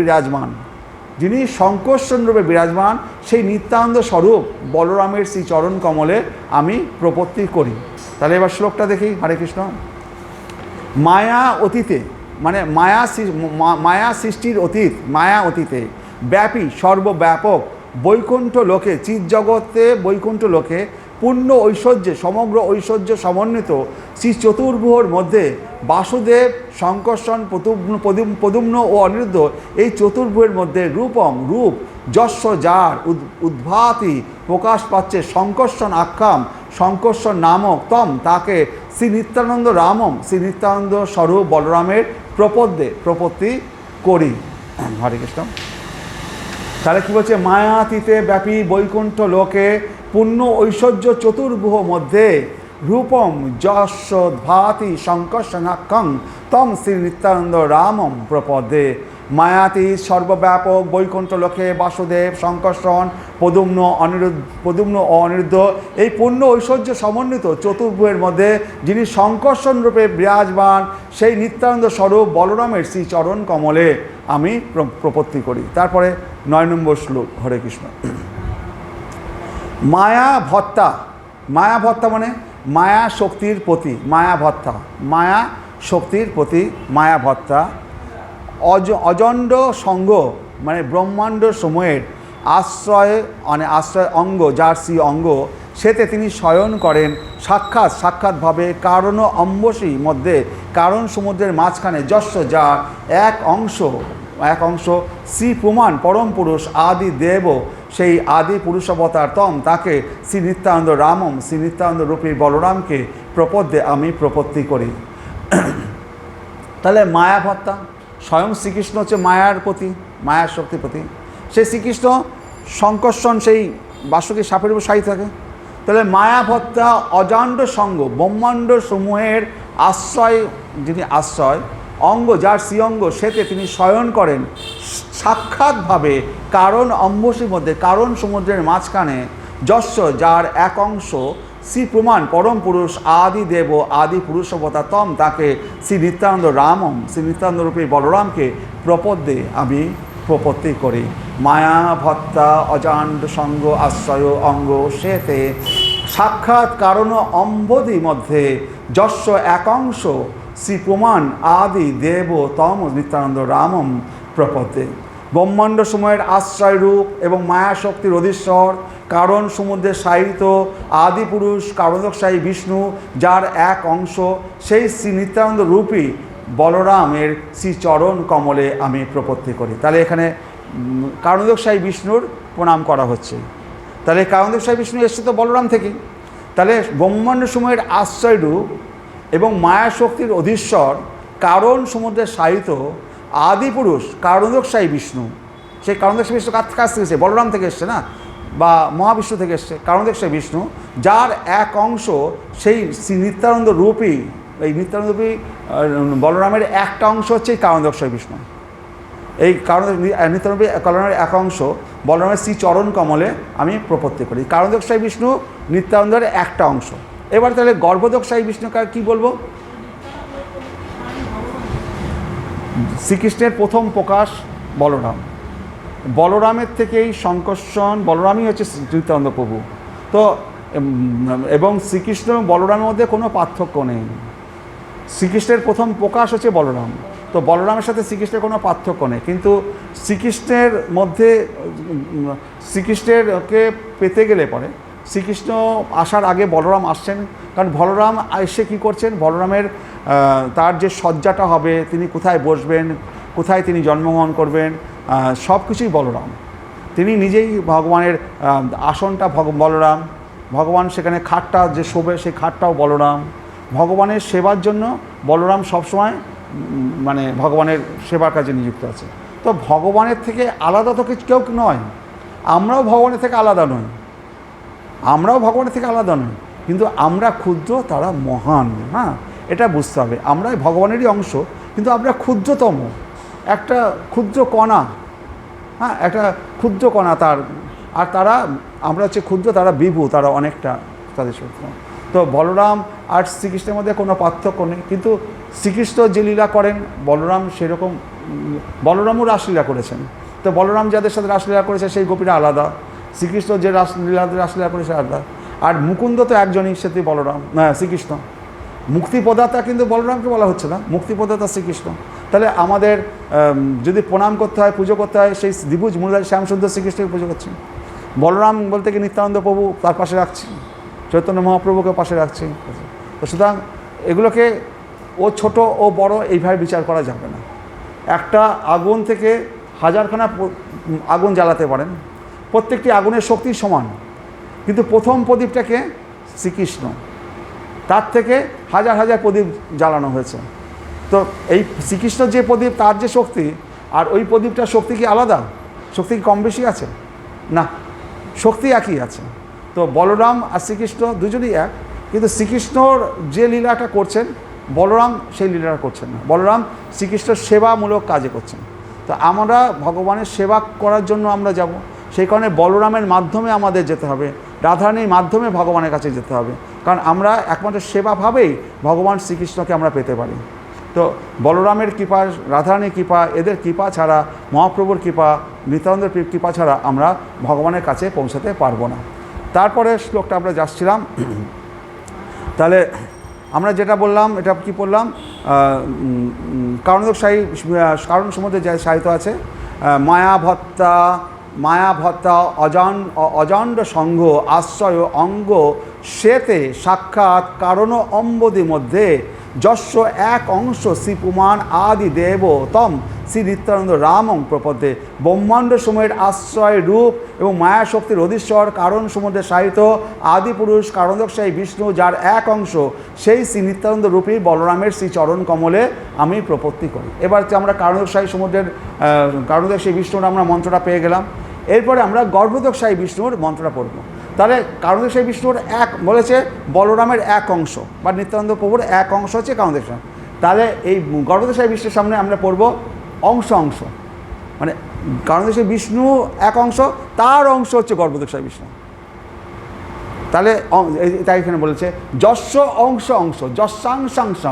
বিরাজমান, সেই নিত্যানন্দ স্বরূপ বলরামের শ্রী চরণ কমলে আমি প্রপত্তি করি। তাহলে এবার শ্লোকটা দেখি। হরে কৃষ্ণ। মায়া অতীতে, মানে মায়া সৃষ্টির অতীত, মায়া অতীতে ব্যাপী সর্বব্যাপক বৈকুণ্ঠ লোকে, চিৎজগতে বৈকুণ্ঠ লোকে পূর্ণ ঐশ্বর্যে, সমগ্র ঐশ্বর্য সমন্বিত শ্রী চতুর্ভুহর মধ্যে বাসুদেব, সংকর্ষণ, প্রদ্যুম্ন ও অনিরুদ্ধ, এই চতুর্ভুহের মধ্যে রূপ যস্য যার উদ্ভাতি প্রকাশ পাচ্ছে সংকর্ষণ আখ্যাম, সংকর্ষণ নামক তম, তাকে শ্রী নিত্যানন্দ রামম, শ্রী নিত্যানন্দ স্বরূপ বলরামের প্রপত্তি করি। হরে কৃষ্ণ। তাহলে কী বলছে? মায়াতীতে ব্যাপী বৈকুণ্ঠ লোকে পূর্ণ ঐশ্বর্য চতুর্ভুহ মধ্যে রূপম যশ ভাতি সংকর্ষণাক্ষং তম শ্রী নিত্যানন্দ রামম প্রপদে। মায়াতি সর্বব্যাপক বৈকুণ্ঠ লোকে বাসুদেব, সংকর্ষণ, প্রদ্যুম্ন ও অনিরুদ্ধ, এই পূর্ণ ঐশ্বর্য সমন্বিত চতুর্ভুহের মধ্যে যিনি সংকর্ষণ রূপে বিরাজমান, সেই নিত্যানন্দ স্বরূপ বলরামের শ্রী চরণ কমলে আমি প্রপত্তি করি। তারপরে 9 নম্বর শ্লোক। হরে কৃষ্ণ। মায়া ভত্তা মানে মায়া শক্তির প্রতি, মায়া শক্তির প্রতি মায়া ভত্তা, অজণ্ড সঙ্গ মানে ব্রহ্মাণ্ড সময়ের আশ্রয়, মানে আশ্রয় অঙ্গ, যার শ্রী অঙ্গ, সেতে তিনি শয়ন করেন সাক্ষাৎভাবে কারণ অম্বসী মধ্যে, কারণ সমুদ্রের মাঝখানে, যশ যার এক অংশ শ্রী প্রমাণ পরম পুরুষ আদি দেব, সেই আদি পুরুষাবতার তম, তাকে শ্রী নিত্যানন্দ রামম, শ্রী নিত্যানন্দ রূপী বলরামকে প্রপদ্যে আমি প্রপত্তি করি। তাহলে মায়াভত্তা, স্বয়ং শ্রীকৃষ্ণ হচ্ছে মায়ার প্রতি, মায়ার শক্তির প্রতি। সেই শ্রীকৃষ্ণ সংকর্ষণ সেই বাসুকি সাপের উপর শায়িত থাকে। তাহলে মায়াভত্তা অজাণ্ড সঙ্গ, ব্রহ্মাণ্ড সমূহের আশ্রয়, যিনি আশ্রয় অঙ্গ, যার শ্রী অঙ্গ, সেতে তিনি শয়ন করেন সাক্ষাৎভাবে কারণ অম্বসীর মধ্যে, কারণ সমুদ্রের মাঝখানে, যশ যার এক অংশ শ্রী প্রমাণ পরম পুরুষ আদি দেব, আদি পুরুষবতা তম, তাকে শ্রী নিত্যানন্দ রামম, শ্রী নিত্যানন্দ রূপী বলরামকে প্রপদ্যে আমি প্রপত্তি করি। মায়া ভত্তা অজাণ্ড সঙ্গ আশ্রয় অঙ্গ, সেতে সাক্ষাৎ কারণ অম্বদি মধ্যে, যশ এক অংশ শ্রী প্রমাণ আদি দেব তম, নিত্যানন্দ রামম প্রপদে। ব্রহ্মাণ্ড সময়ের আশ্রয় রূপ এবং মায়া শক্তির অধীশ্বর, কারণ সমুদ্রের সাহিত্য আদি পুরুষ কারণোৎসাহী বিষ্ণু, যার এক অংশ সেই শ্রী নিত্যানন্দ রূপী বলরামের শ্রীচরণ কমলে আমি প্রপত্তি করি। তাহলে এখানে কারণোদকশায়ী বিষ্ণুর প্রণাম করা হচ্ছে। তাহলে কারণোদকশায়ী বিষ্ণু এসছে তো বলরাম থেকে। তাহলে ব্রহ্মাণ্ড সময়ের আশ্রয়রূপ এবং মায়া শক্তির অধীশ্বর কারণ সমুদ্রের সাহিত্য আদিপুরুষ কারণোদকশায়ী বিষ্ণু। সেই কারণোদকশায়ী বিষ্ণু কাছ থেকে এসছে, বলরাম থেকে এসছে না, বা মহাবিষ্ণু থেকে এসছে। কারণোদকশায়ী বিষ্ণু যার এক অংশ সেই নিত্যানন্দ রূপী, এই নিত্যানন্দ রূপী বলরামের একটা অংশ হচ্ছে এই কারণোদকশায়ী বিষ্ণু। এই নিত্যানন্দ কল্যাণের এক অংশ বলরামের শ্রীচরণ কমলে আমি প্রপত্তি করি। কারণোদকশায়ী বিষ্ণু নিত্যানন্দের একটা অংশ। এবার তাহলে গর্ভোদকশায়ী বিষ্ণুকে কি বলবো? শ্রীকৃষ্ণের প্রথম প্রকাশ বলরাম। বলরামের থেকেই সংকর্ষণ, বলরামই হচ্ছে নিত্যানন্দ প্রভু। তো এবং শ্রীকৃষ্ণ এবং বলরামের মধ্যে কোনো পার্থক্য নেই। শ্রীকৃষ্ণের প্রথম প্রকাশ হচ্ছে বলরাম, তো বলরামের সাথে শ্রীকৃষ্ণের কোনো পার্থক্য নেই। কিন্তু শ্রীকৃষ্ণের মধ্যে শ্রীকৃষ্ণেরকে পেতে গেলে পরে শ্রীকৃষ্ণ আসার আগে বলরাম আসছেন, কারণ বলরাম এসে কী করছেন, বলরামের তার যে সজ্জাটা হবে, তিনি কোথায় বসবেন, কোথায় তিনি জন্মগ্রহণ করবেন, সব কিছুই বলরাম। তিনি নিজেই ভগবানের আসনটা বলরাম, ভগবান সেখানে খাটটা যে শোবে সেই খাটটাও বলরাম। ভগবানের সেবার জন্য বলরাম সবসময় মানে ভগবানের সেবার কাজে নিযুক্ত আছে। তো ভগবানের থেকে আলাদা তো কেউ নয়, আমরাও ভগবানের থেকে আলাদা নই, আমরাও ভগবানের থেকে আলাদা নই, কিন্তু আমরা ক্ষুদ্র, তারা মহান। হ্যাঁ, এটা বুঝতে হবে। আমরাই ভগবানেরই অংশ, কিন্তু আমরা ক্ষুদ্রতম একটা ক্ষুদ্র কণা। হ্যাঁ, একটা ক্ষুদ্র কণা তার, আর তারা, আমরা হচ্ছে ক্ষুদ্র, তারা বিভু, তারা অনেকটা তাদের সত্য। তো বলরাম আর শ্রীকৃষ্ণের মধ্যে কোনো পার্থক্য নেই, কিন্তু শ্রীকৃষ্ণ যে লীলা করেন বলরাম সেরকম, বলরামও রাসলীলা করেছেন। তো বলরাম যাদের সাথে রাসলীলা করেছে সেই গোপীরা আলাদা, শ্রীকৃষ্ণ যে রাসলীলা করেছে আলাদা। আর মুকুন্দ তো একজনই, সেটি বলরাম, শ্রীকৃষ্ণ। মুক্তিপ্রদাতা কিন্তু বলরামকে বলা হচ্ছে না, মুক্তিপ্রদাতা শ্রীকৃষ্ণ। তাহলে আমাদের যদি প্রণাম করতে হয়, পুজো করতে হয়, সেই দ্বিভুজ মূলরাজ শ্যামসুন্দর শ্রীকৃষ্ণকে পুজো করছি। বলরাম বলতে কি নিত্যানন্দ প্রভু তার পাশে রাখছি, চৈতন্য মহাপ্রভুকে পাশে রাখছি। তো সুতরাং এগুলোকে ও ছোট ও বড় এইভাবে বিচার করা যাবে না। একটা আগুন থেকে হাজারখানা আগুন জ্বালাতে পারেন, প্রত্যেকটি আগুনের শক্তি সমান, কিন্তু প্রথম প্রদীপটাকে শ্রীকৃষ্ণ, তার থেকে হাজার হাজার প্রদীপ জ্বালানো হয়েছে। তো এই শ্রীকৃষ্ণ যে প্রদীপ, তার যে শক্তি, আর ওই প্রদীপটার শক্তি কি আলাদা? শক্তি কি কম বেশি আছে? না, শক্তি একই আছে। তো বলরাম আর শ্রীকৃষ্ণ দুজনই এক, কিন্তু শ্রীকৃষ্ণর যে লীলাটা করছেন বলরাম সেই লীলাটা করছেন না। বলরাম শ্রীকৃষ্ণর সেবামূলক কাজে করছেন। তো আমরা ভগবানের সেবা করার জন্য আমরা যাব, সেই কারণে বলরামের মাধ্যমে আমাদের যেতে হবে, রাধারানীর মাধ্যমে ভগবানের কাছে যেতে হবে, কারণ আমরা একমাত্র সেবাভাবেই ভগবান শ্রীকৃষ্ণকে আমরা পেতে পারি। তো বলরামের কৃপা, রাধারানীর কৃপা, এদের কৃপা ছাড়া, মহাপ্রভুর কৃপা, নিত্যানন্দের কৃপা ছাড়া আমরা ভগবানের কাছে পৌঁছাতে পারবো না। তারপরে শ্লোকটা আমরা যাচ্ছিলাম, তাহলে আমরা যেটা বললাম, এটা কি পড়লাম, কারণোদকশায়ী কারণ সম্বন্ধে যে সাহিত্য আছে, মায়াভত্তা অজান্ড সংঘ আশ্রয় অঙ্গ শ্বেতে সাক্ষাৎ কারণ অম্বদি মধ্যে যস্য এক অংশ শ্রীপুমান আদি দেব তম শ্রী নিত্যানন্দ রামং প্রপদে। ব্রহ্মাণ্ড সময়ের আশ্রয় রূপ এবং মায়া শক্তির অধীশ্বর কারণ সমুদ্রের সাহিত্য আদিপুরুষ কারণোদকশায়ী বিষ্ণু, যার এক অংশ সেই শ্রী নিত্যানন্দ রূপী বলরামের শ্রী চরণ কমলে আমি প্রপত্তি করি। এবার আমরা কারণোদকশায়ী সমুদ্রের কারণোদকশায়ী বিষ্ণুর আমরা মন্ত্রটা পেয়ে গেলাম। এরপরে আমরা গর্ভোদকশায়ী বিষ্ণুর মন্ত্রটা পড়ব। তাহলে কারণোদকশায়ী বিষ্ণুর এক বলেছে বলরামের এক অংশ, বা নিত্যানন্দ প্রভুর এক অংশ হচ্ছে কারণোদকশায়ী। তাহলে এই গর্ভোদকশায়ী বিষ্ণুর সামনে আমরা পড়ব অংশ অংশ, মানে কারণোদকশায়ী বিষ্ণু এক অংশ, তার অংশ হচ্ছে গর্ভোদকশায়ী বিষ্ণু। তাহলে তাই এখানে বলেছে যস্য অংশ অংশ, যস্যাংশাংশ,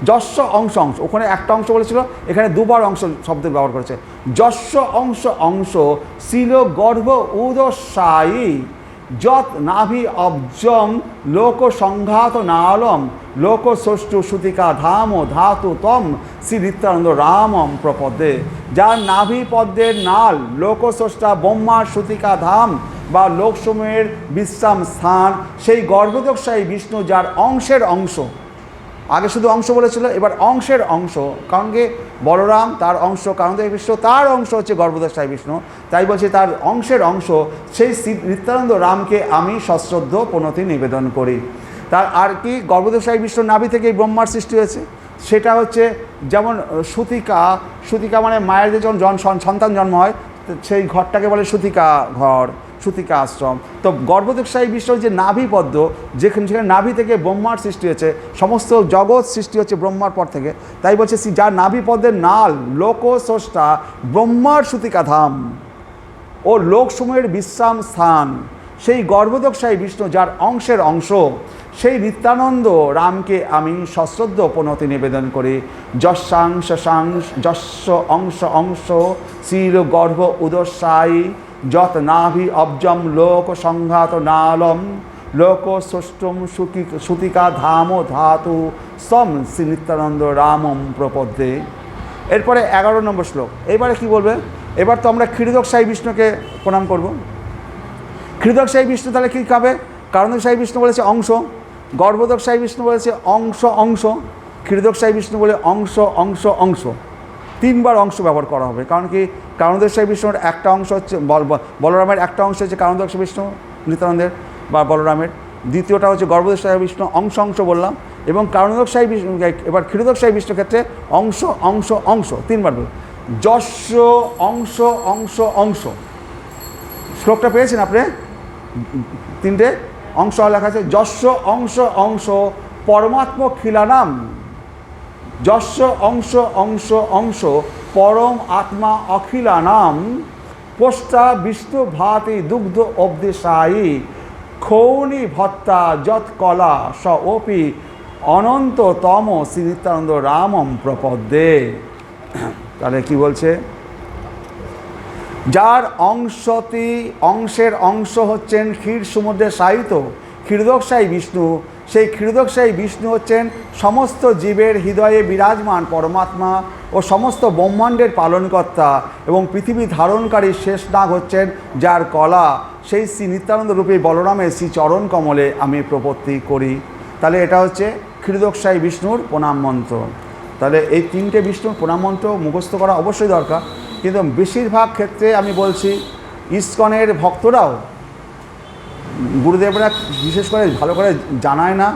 যস্য অংশ অংশ, ওখানে একটা অংশ বলেছিল, এখানে দুবার অংশ শব্দ ব্যবহার করেছে। যস্য অংশ অংশ শিল গর্ভ উদশায়ী যৎ নাভি অব্জম লোক সংঘাত নালম লোক ষষ্ঠ সুতিকা ধাম ধাতু তম শ্রী নিত্যানন্দ রামম প্রপদে। যার নাভি পদ্মের নাল, লোকস্রষ্টা ব্রহ্মার সুতিকা ধাম বা লোকসমূহের বিশ্রাম স্থান, সেই গর্ভোদকশায়ী বিষ্ণু যার অংশের অংশ, আগে শুধু অংশ বলেছিল, এবার অংশের অংশ, কারণ কি বলরাম তার অংশ, কারণদেব বিষ্ণু তার অংশ হচ্ছে গর্ভদশাই বিষ্ণু, তাই বলছে তার অংশের অংশ সেই নিত্যানন্দ রামকে আমি সশ্রদ্ধ প্রণতি নিবেদন করি। তার আর কি গর্ভদশাই বিষ্ণু নাভি থেকেই ব্রহ্মার সৃষ্টি হয়েছে, সেটা হচ্ছে যেমন সুতিকা মানে মায়ের যে যখন সন্তান জন্ম হয় সেই ঘরটাকে বলে সুতিকা ঘর, সুতিকা আশ্রম। তো গর্ভদশাই বিষ্ণু যে নাভি পদ্ম, সেখানে নাভি থেকে ব্রহ্মার সৃষ্টি হয়েছে, সমস্ত জগৎ সৃষ্টি হচ্ছে ব্রহ্মার পর থেকে, তাই বলছে যার নাভি পদ্মের নাল লোকস্রষ্টা ব্রহ্মার সুতিকা ধাম ও লোকসমূহের বিশ্রাম স্থান, সেই গর্ভদশাই বিষ্ণু যার অংশের অংশ, সেই নিত্যানন্দ রামকে আমি সশ্রদ্ধ প্রণতি নিবেদন করি। যস্য অংশ অংশ শ্রীর গর্ভ উদস্যায়ী যত নাভি অব্জম লোক সংঘাত নালম লোক সষ্টম সুতিকা ধাম ধাতু সম শ্রী নিত্যানন্দ রামম প্রপদ্যে। এরপরে 11 নম্বর শ্লোক। এবারে কি বলবে? এবার তো আমরা ক্ষীরোদকশায়ী বিষ্ণুকে প্রণাম করব। ক্ষীরোদকশায়ী বিষ্ণু তাহলে কী খাবে? কারণদকশায়ী বিষ্ণু বলেছে অংশ, গর্ভদকশায়ী বিষ্ণু বলেছে অংশ অংশ, ক্ষীরোদকশায়ী বিষ্ণু বলে অংশ অংশ অংশ, 3 বার অংশ ব্যবহার করা হবে। কারণ কি কারণদকশায়ী বিষ্ণুর একটা অংশ হচ্ছে বলরামের একটা অংশ হচ্ছে কারণদকশায়ী বিষ্ণু নিত্যানন্দের বা বলরামের, দ্বিতীয়টা হচ্ছে গর্ভদশায়ী বিষ্ণু অংশ অংশ বললাম, এবং কারণদকশায়ী বিষ্ণু এবার ক্ষীরোদকশায়ী বিষ্ণুর ক্ষেত্রে অংশ অংশ অংশ 3 বার বলব। যস্য অংশ অংশ অংশ, শ্লোকটা পেয়েছেন আপনি? 3টে অংশ লেখা আছে। যস্য অংশ অংশ পরমাত্মখিলানাম, যস্য অংশ অংশ অংশ পরম আত্মা অখিলানাম পোষ্টা বিষ্ণু ভাতি দুগ্ধ অব্দেশায়ী খৌনি ভত্তা যৎ কলা স ওপি অনন্ততম শ্রী নিত্যানন্দ রামম প্রপদ্যে। তাহলে কি বলছে? যার অংশের অংশ হচ্ছেন ক্ষীর সমুদ্রে সাহিত ক্ষীরোদকশায়ী বিষ্ণু, সেই ক্ষীরোদকশায়ী বিষ্ণু হচ্ছেন সমস্ত জীবের হৃদয়ে বিরাজমান পরমাত্মা ও সমস্ত ব্রহ্মাণ্ডের পালনকর্তা, এবং পৃথিবী ধারণকারী শেষ নাগ হচ্ছেন যার কলা, সেই শ্রী নিত্যানন্দ রূপী বলরামের শ্রী চরণ কমলে আমি প্রপত্তি করি। তাহলে এটা হচ্ছে ক্ষীরোদকশায়ী বিষ্ণুর প্রণাম মন্ত্র। তাহলে এই 3টে বিষ্ণুর প্রণাম মন্ত্র মুখস্থ করা অবশ্যই দরকার, কিন্তু বেশিরভাগ ক্ষেত্রে আমি বলছি ইসকনের ভক্তরাও গুরুদেবরা বিশেষ করে ভালো করে জানায় না,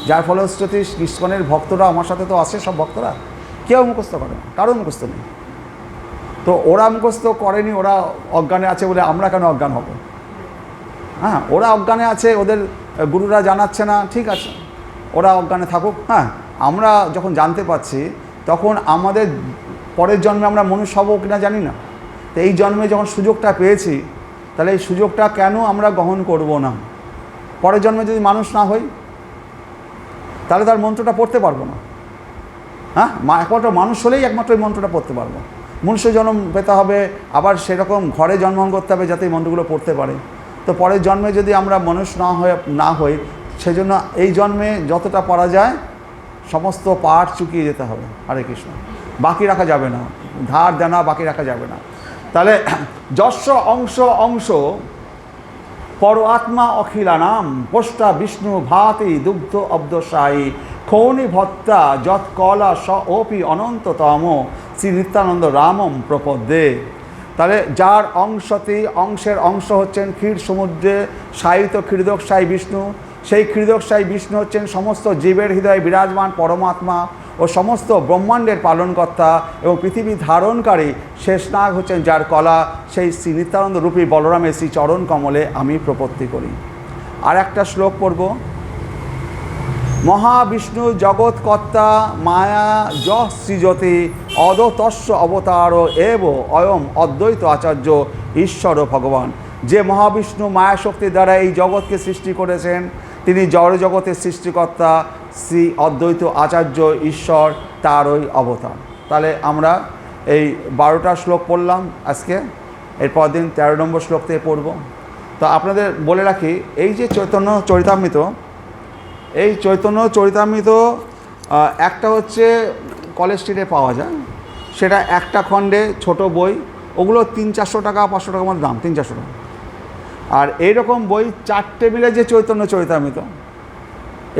যার ফলশ্রুতি ইসকনের ভক্তরা, আমার সাথে তো আসে সব ভক্তরা, কেউ মুখস্থ করে না, কারো মুখস্থ নেই। তো ওরা মুখস্থ করেনি, ওরা অজ্ঞানে আছে বলে আমরা কেন অজ্ঞান হব? হ্যাঁ, ওরা অজ্ঞানে আছে, ওদের গুরুরা জানাচ্ছে না, ঠিক আছে, ওরা অজ্ঞানে থাকুক। হ্যাঁ, আমরা যখন জানতে পারছি তখন আমাদের পরের জন্মে আমরা মনুষ্য হব কিনা জানি না, তো এই জন্মে যখন সুযোগটা পেয়েছি তাহলে এই সুযোগটা কেন আমরা গ্রহণ করব না? পরের জন্মে যদি মানুষ না হই তাহলে তার মন্ত্রটা পড়তে পারবো না। হ্যাঁ, একমাত্র মানুষ হলেই একমাত্র এই মন্ত্রটা পড়তে পারবো। মনুষ্য জন্ম পেতে হবে, আবার সেরকম ঘরে জন্মগ্রহণ করতে হবে যাতে এই মন্ত্রগুলো পড়তে পারে। তো পরের জন্মে যদি আমরা মানুষ না হই সেজন্য এই জন্মে যতটা পারা যায় সমস্ত পাঠ চুকিয়ে যেতে হবে। হরে কৃষ্ণ, বাকি রাখা যাবে না, ধার দেনা বাকি রাখা যাবে না। তাহলে যস্য অংশ অংশ পর আত্মা অখিলানাম পোষ্টা বিষ্ণু ভাতি দুগ্ধ অব্দশায়ী খৌনি ভত্তা যৎ কলা স ওপি অনন্ততম শ্রী নিত্যানন্দ রামম প্রপদ্যে। তাহলে যার অংশের অংশ হচ্ছেন ক্ষীর সমুদ্রে সাহিত ক্ষীরোদকশায়ী বিষ্ণু, সেই ক্ষীরোদকশায়ী বিষ্ণু হচ্ছেন সমস্ত জীবের হৃদয়ে বিরাজমান পরমাত্মা ও সমস্ত ব্রহ্মাণ্ডের পালনকর্তা, এবং পৃথিবী ধারণকারী শেষনাগ হচ্ছেন যার কলা, সেই শ্রী নিত্যানন্দ রূপী বলরামের শ্রী চরণ কমলে আমি প্রপত্তি করি। আর একটা শ্লোক পড়ব। মহাবিষ্ণু জগৎকর্তা মায়া যঃ সৃজতি অদতস্য অবতার এব অয়ম অদ্বৈত আচার্য ঈশ্বর ভগবান। যে মহাবিষ্ণু মায়া শক্তির দ্বারা এই জগৎকে সৃষ্টি করেছেন তিনি জড় জগতের সৃষ্টিকর্তা, শ্রী অদ্বৈত আচার্য ঈশ্বর তারই অবতার। তাহলে আমরা এই 12টা শ্লোক পড়লাম আজকে, এরপর দিন 13 নম্বর শ্লোক থেকে পড়ব। তো আপনাদের বলে রাখি, এই যে চৈতন্য চরিতামৃত, এই চৈতন্য চরিতামৃত একটা হচ্ছে কলেজ স্ট্রিটে পাওয়া যায়, সেটা একটা খণ্ডে ছোট বই, ওগুলো 300-400 টাকা 500 টাকার মধ্যে দাম, 300-400 টাকা। আর এইরকম বই 4 টেবিলে যে চৈতন্য চরিতামৃত,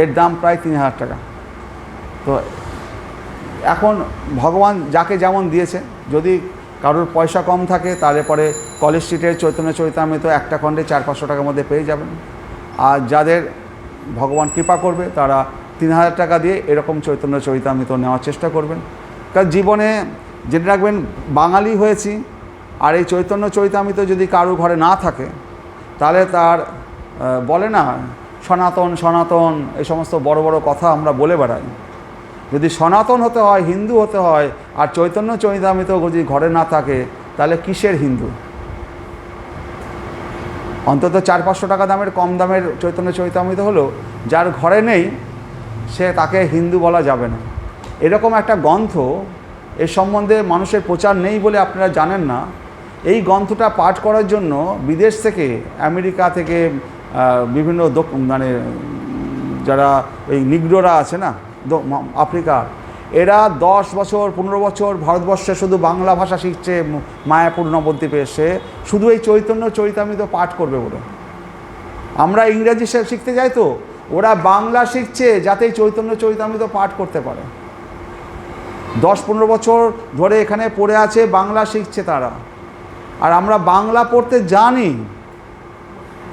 এর দাম প্রায় 3000 টাকা। তো এখন ভগবান যাকে যেমন দিয়েছে, যদি কারোর পয়সা কম থাকে তাহলে পরে কলেজ স্ট্রিটের চৈতন্য চরিতামৃত একটা খণ্ডে 400-500 টাকার মধ্যে পেয়ে যাবেন। আর যাদের ভগবান কৃপা করবে তারা 3000 টাকা দিয়ে এরকম চৈতন্য চরিতামৃত নেওয়ার চেষ্টা করবেন। কারণ জীবনে জেনে রাখবেন, বাঙালি হয়েছি, আর এই চৈতন্য চরিতামৃত যদি কারোর ঘরে না থাকে তাহলে তার বলে না সনাতন সনাতন এই সমস্ত বড় বড় কথা আমরা বলে বেড়াই। যদি সনাতন হতে হয়, হিন্দু হতে হয়, আর চৈতন্য চরিতামৃত যদি ঘরে না থাকে তাহলে কিসের হিন্দু? অন্তত 400-500 টাকা দামের কম দামের চৈতন্য চরিতামৃত হলো, যার ঘরে নেই সে তাকে হিন্দু বলা যাবে না। এরকম একটা গ্রন্থ, এর সম্বন্ধে মানুষের প্রচার নেই বলে আপনারা জানেন না। এই গ্রন্থটা পাঠ করার জন্য বিদেশ থেকে, আমেরিকা থেকে, বিভিন্ন মানে যারা ওই নিগ্রোরা আছে না আফ্রিকার, এরা 10 বছর 15 বছর ভারতবর্ষে শুধু বাংলা ভাষা শিখছে, মায়াপুর নবদ্বীপে এসে শুধু এই চৈতন্য চরিতামৃত পাঠ করবে বলে। আমরা ইংরেজি শিখতে যাই, তো ওরা বাংলা শিখছে যাতে এই চৈতন্য চরিতামৃত পাঠ করতে পারে। 10-15 বছর ধরে এখানে পড়ে আছে, বাংলা শিখছে তারা, আর আমরা বাংলা পড়তে জানি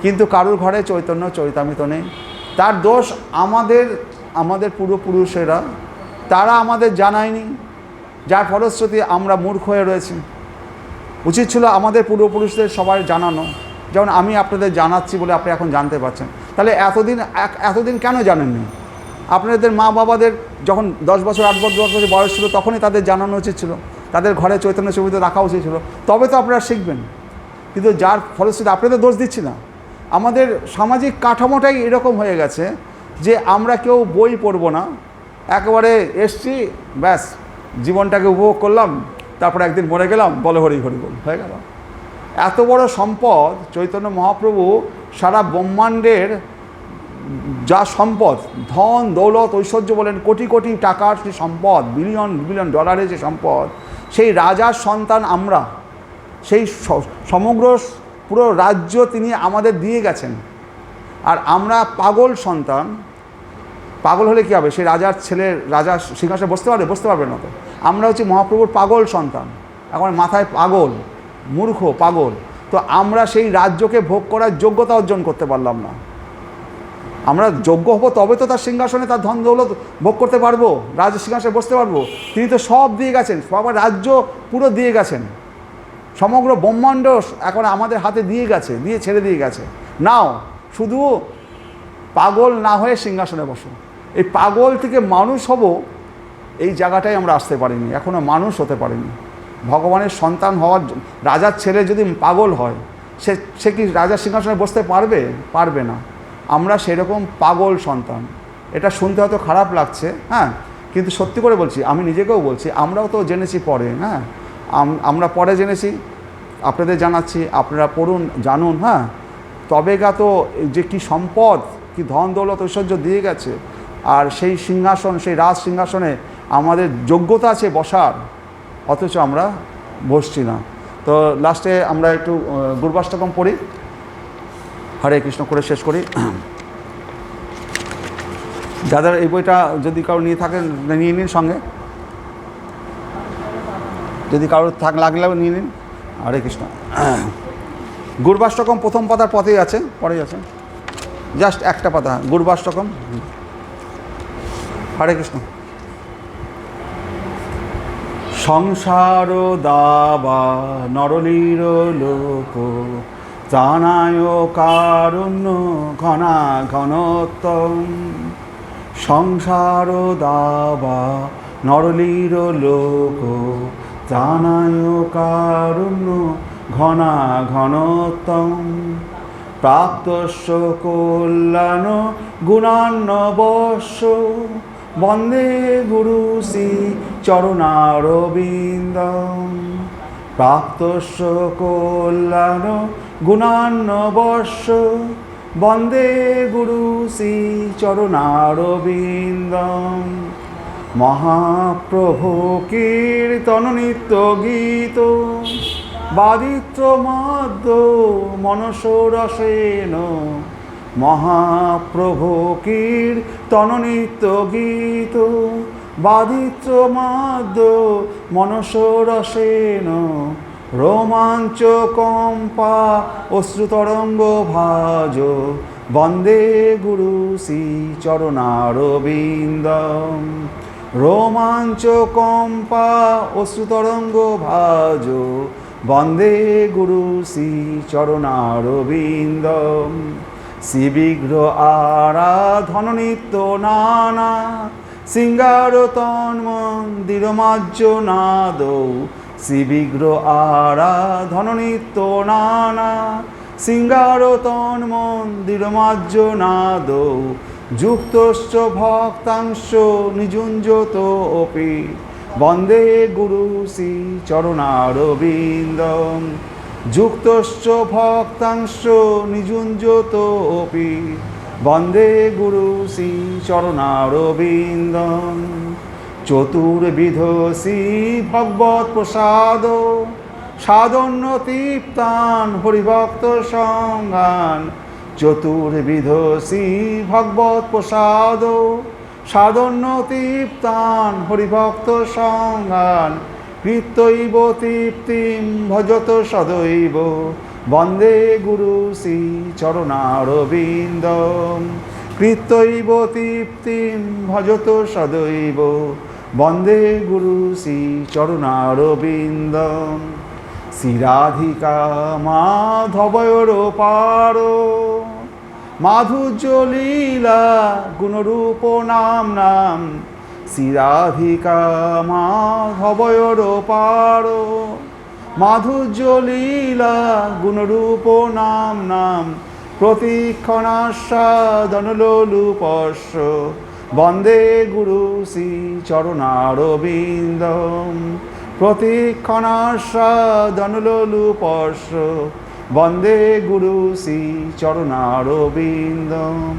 কিন্তু কারোর ঘরে চৈতন্য চরিতামৃত নেই। তার দোষ আমাদের পূর্বপুরুষেরা, তারা আমাদের জানায়নি, যার ফলশ্রুতি আমরা মূর্খ হয়ে রয়েছি। উচিত ছিল আমাদের পূর্বপুরুষদের সবাই জানানো, যেমন আমি আপনাদের জানাচ্ছি বলে আপনি এখন জানতে পারছেন। তাহলে এতদিন কেন জানেননি? আপনাদের মা বাবাদের যখন 10 বছর 8 বছর বয়স ছিল তখনই তাদের জানানো উচিত ছিল, তাদের ঘরে চৈতন্য চরিতামৃত রাখা উচিত ছিল, তবে তো আপনারা শিখবেন। কিন্তু যার ফলশ্রুতি, আপনাদের দোষ দিচ্ছি না, আমাদের সামাজিক কাঠামোটাই এরকম হয়ে গেছে যে আমরা কেউ বই পড়বো না, একেবারে এসছি, ব্যাস জীবনটাকে উপভোগ করলাম, তারপরে একদিন মরে গেলাম, বলে হরি হরি বল, হয়ে গেল। এত বড় সম্পদ চৈতন্য মহাপ্রভু, সারা ব্রহ্মাণ্ডের যা সম্পদ, ধন দৌলত ঐশ্বর্য বলেন, কোটি কোটি টাকার যে সম্পদ, বিলিয়ন বিলিয়ন ডলারের যে সম্পদ, সেই রাজার সন্তান আমরা, সেই সমগ্র পুরো রাজ্য তিনি আমাদের দিয়ে গেছেন। আর আমরা পাগল সন্তান। পাগল হলে কী হবে? সেই রাজার ছেলে রাজার সিংহাসনে বসতে পারবে না তো। আমরা হচ্ছে মহাপ্রভুর পাগল সন্তান, এখন মাথায় পাগল, মূর্খ পাগল। তো আমরা সেই রাজ্যকে ভোগ করার যোগ্যতা অর্জন করতে পারলাম না। আমরা যোগ্য হব তবে তো তার সিংহাসনে তার ধন দৌলত ভোগ করতে পারবো, রাজ্য সিংহাসনে বসতে পারবো। তিনি তো সব দিয়ে গেছেন, সবার রাজ্য পুরো দিয়ে গেছেন, সমগ্র ব্রহ্মাণ্ড এখন আমাদের হাতে ছেড়ে দিয়ে গেছে। নাও শুধু পাগল না হয়ে সিংহাসনে বসো। এই পাগল থেকে মানুষ হব, এই জায়গাটাই আমরা আসতে পারিনি, এখনও মানুষ হতে পারিনি। ভগবানের সন্তান হওয়ার, রাজার ছেলে যদি পাগল হয়, সে কি রাজার সিংহাসনে বসতে পারবে না। আমরা সেরকম পাগল সন্তান। এটা শুনতে হয়তো খারাপ লাগছে, হ্যাঁ, কিন্তু সত্যি করে বলছি, আমি নিজেকেও বলছি, আমরাও তো জেনেছি পরে, হ্যাঁ, আমরা পরে জেনেছি, আপনাদের জানাচ্ছি, আপনারা পড়ুন, জানুন, হ্যাঁ। তবেগা তো যে কি সম্পদ, কি ধন দৌলত ঐশ্বর্য দিয়ে গেছে, আর সেই সিংহাসন, সেই রাজ সিংহাসনে আমাদের যোগ্যতা আছে বসার, অথচ আমরা বসছি না। তো লাস্টে আমরা একটু গুরবাষ্টকম পড়ি, হরে কৃষ্ণ করে শেষ করি। যাদের এই বইটা যদি কারো নিয়ে থাকেন নিয়ে নিন সঙ্গে, যদি কারোর লাগলেও নিয়ে নিন। হরে কৃষ্ণ। গুরবাষ্টকম প্রথম পাতার পরেই আছে, জাস্ট একটা পাতা, গুরবাষ্টকম। হরে কৃষ্ণ। সংসার দাবা নরলীর লোক, জানায় কারুণ্য ঘনা ঘনত্তম। সংসার দাবা নরলীর লোক, জানায় কারুণ্য ঘনা ঘনত্তম। প্রাপ্তস্য কল্যাণ গুণান্নবস্য, বন্দে গুরু শ্রী চরণারবিন্দম। প্রাপ্তস্য কল্যাণ গুণান্নবস্য, বন্দে গুরু শ্রী চরণারবিন্দম। মহাপ্রভু কীর্তন নিত্য গীত, বাদিত্র মধ্য মনসরসেন। মহাপ্রভু কীর্তন নিত্য গীত, বাদিত্র মাদ্য মনসরসেন রোমাঞ্চ কম্পা অশ্রুতরঙ্গ ভাজ বন্দে গুরু শ্রী চরণারবিন্দম রোমাঞ্চ কম্পা অশ্রুতরঙ্গ ভাজ বন্দে গুরু শ্রী চরণারবিন্দম শ্রীবিগ্রহ আরাধন নিত্য নানা সিঙ্গার তন্মন্দির মাজ্য নাদ শ্রীবিগ্রহ আরাধন নিত্য নানা সিঙ্গার তন্মন্দির মাজ্য নাদ যুক্তশ্চ ভক্তাংশ নিযুঞ্জত অপি বন্দে গুরু শ্রী চরণারবিন্দম যুক্তশ্চ ভক্তাংশ নিযুঞ্জত অপি বন্দে গুরু শ্রী চরণারবিন্দম চতুর্বিধ শ্রী ভগবৎ প্রসাদ সাধন্য তৃপ্তান হরিভক্ত সঙ্গান চতুর্বিধ শ্রী ভগবৎ প্রসাদ সাধন্য তৃপ্তান হরিভক্ত সঙ্গান কৃত্যৈব তৃপ্তিম ভজত সদৈব বন্দে গুরু শ্রী চরণারবিন্দম কৃত্যৈব তৃপ্তিম ভজত সদৈব বন্দে গুরু শ্রী চরণারবিন্দম শ্রীরাধিকা মাধবয়োর পার মাধুর্য লীলা গুণরূপ নাম নাম শ্রীরাধিকা মাধবয়োর পার মাধুর্য লীলা গুণরূপ নাম নাম প্রতিক্ষণাস্বাদনলোলুপস্য বন্দে গুরু শ্রী চরণারবিন্দম প্রতিক্ষণাস্বাদনলোলুপস্য বন্দে গুরু শ্রী চরণারবিন্দম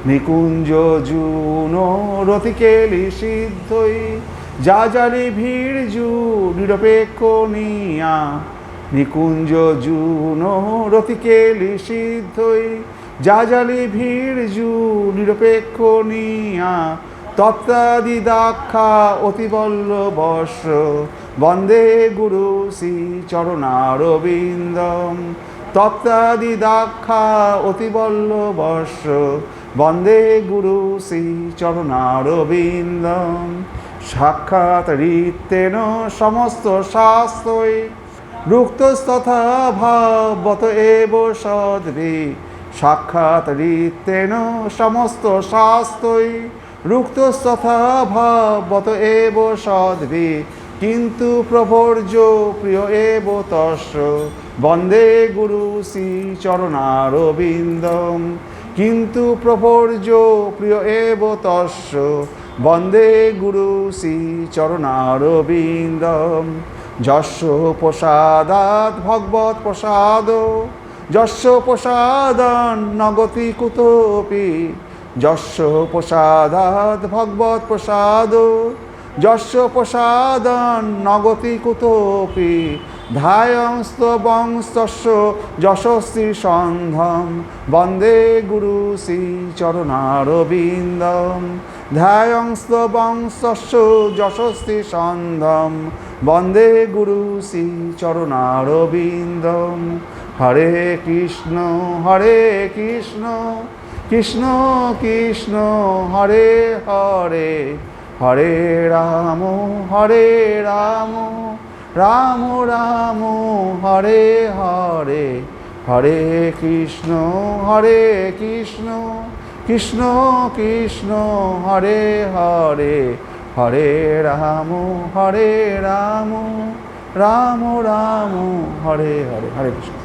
নিকুঞ্জ জুন রতিকেলি সিদ্ধই যা জালি ভিড় জু নিরপেক্ষ নিয়া নিকুঞ্জ জুন রতিকেলি সিদ্ধই যা জালি ভিড় জু নিরপেক্ষ নিয়া তপ্তাদি দাক্ষা অতিবল্লবস্য বন্দে গুরু শ্রী চরণারবিন্দম তপ্তাদি দাক্ষা অতিবল্লবস্য বন্দে গুরু শ্রী চরণারবিন্দম সাক্ষাৎ ঋত্তেন সমস্ত শাস্ত্রই রুক্তস্তথা ভাবত এব সদ্ভি সাক্ষাৎ ঋত্তেন সমস্ত শাস্ত্রই রুক্তস্তথা ভাবত এব সদ্ভি কিন্তু প্রভর্য প্রিয় এব তস্য বন্দে গুরু শ্রী চরণারবিন্দম কিন্তু প্রভর্য প্রিয় এব তস্য বন্দে গুরু শ্রী চরণারবিন্দম যস্য প্রসাদাৎ ভগবৎ প্রসাদ যস্য প্রসাদান নগতি কুতোপি যস্য প্রসাদাৎ ভগবৎ প্রসাদ যস্য প্রসাদান নগতি কুতোপি ধায়ংস্তবংস্তস্য যশস্বী সন্ধম বন্দে গুরু শ্রী চরণারবিন্দম ধ্যায়ংস্তবংস্তস্য যশস্বী সন্ধম বন্দে গুরু শ্রী চরণারবিন্দম হরে কৃষ্ণ কৃষ্ণ কৃষ্ণ হরে হরে হরে রাম রাম রাম হরে হরে হরে কৃষ্ণ কৃষ্ণ কৃষ্ণ হরে হরে হরে রাম রাম রাম হরে হরে হরে কৃষ্ণ।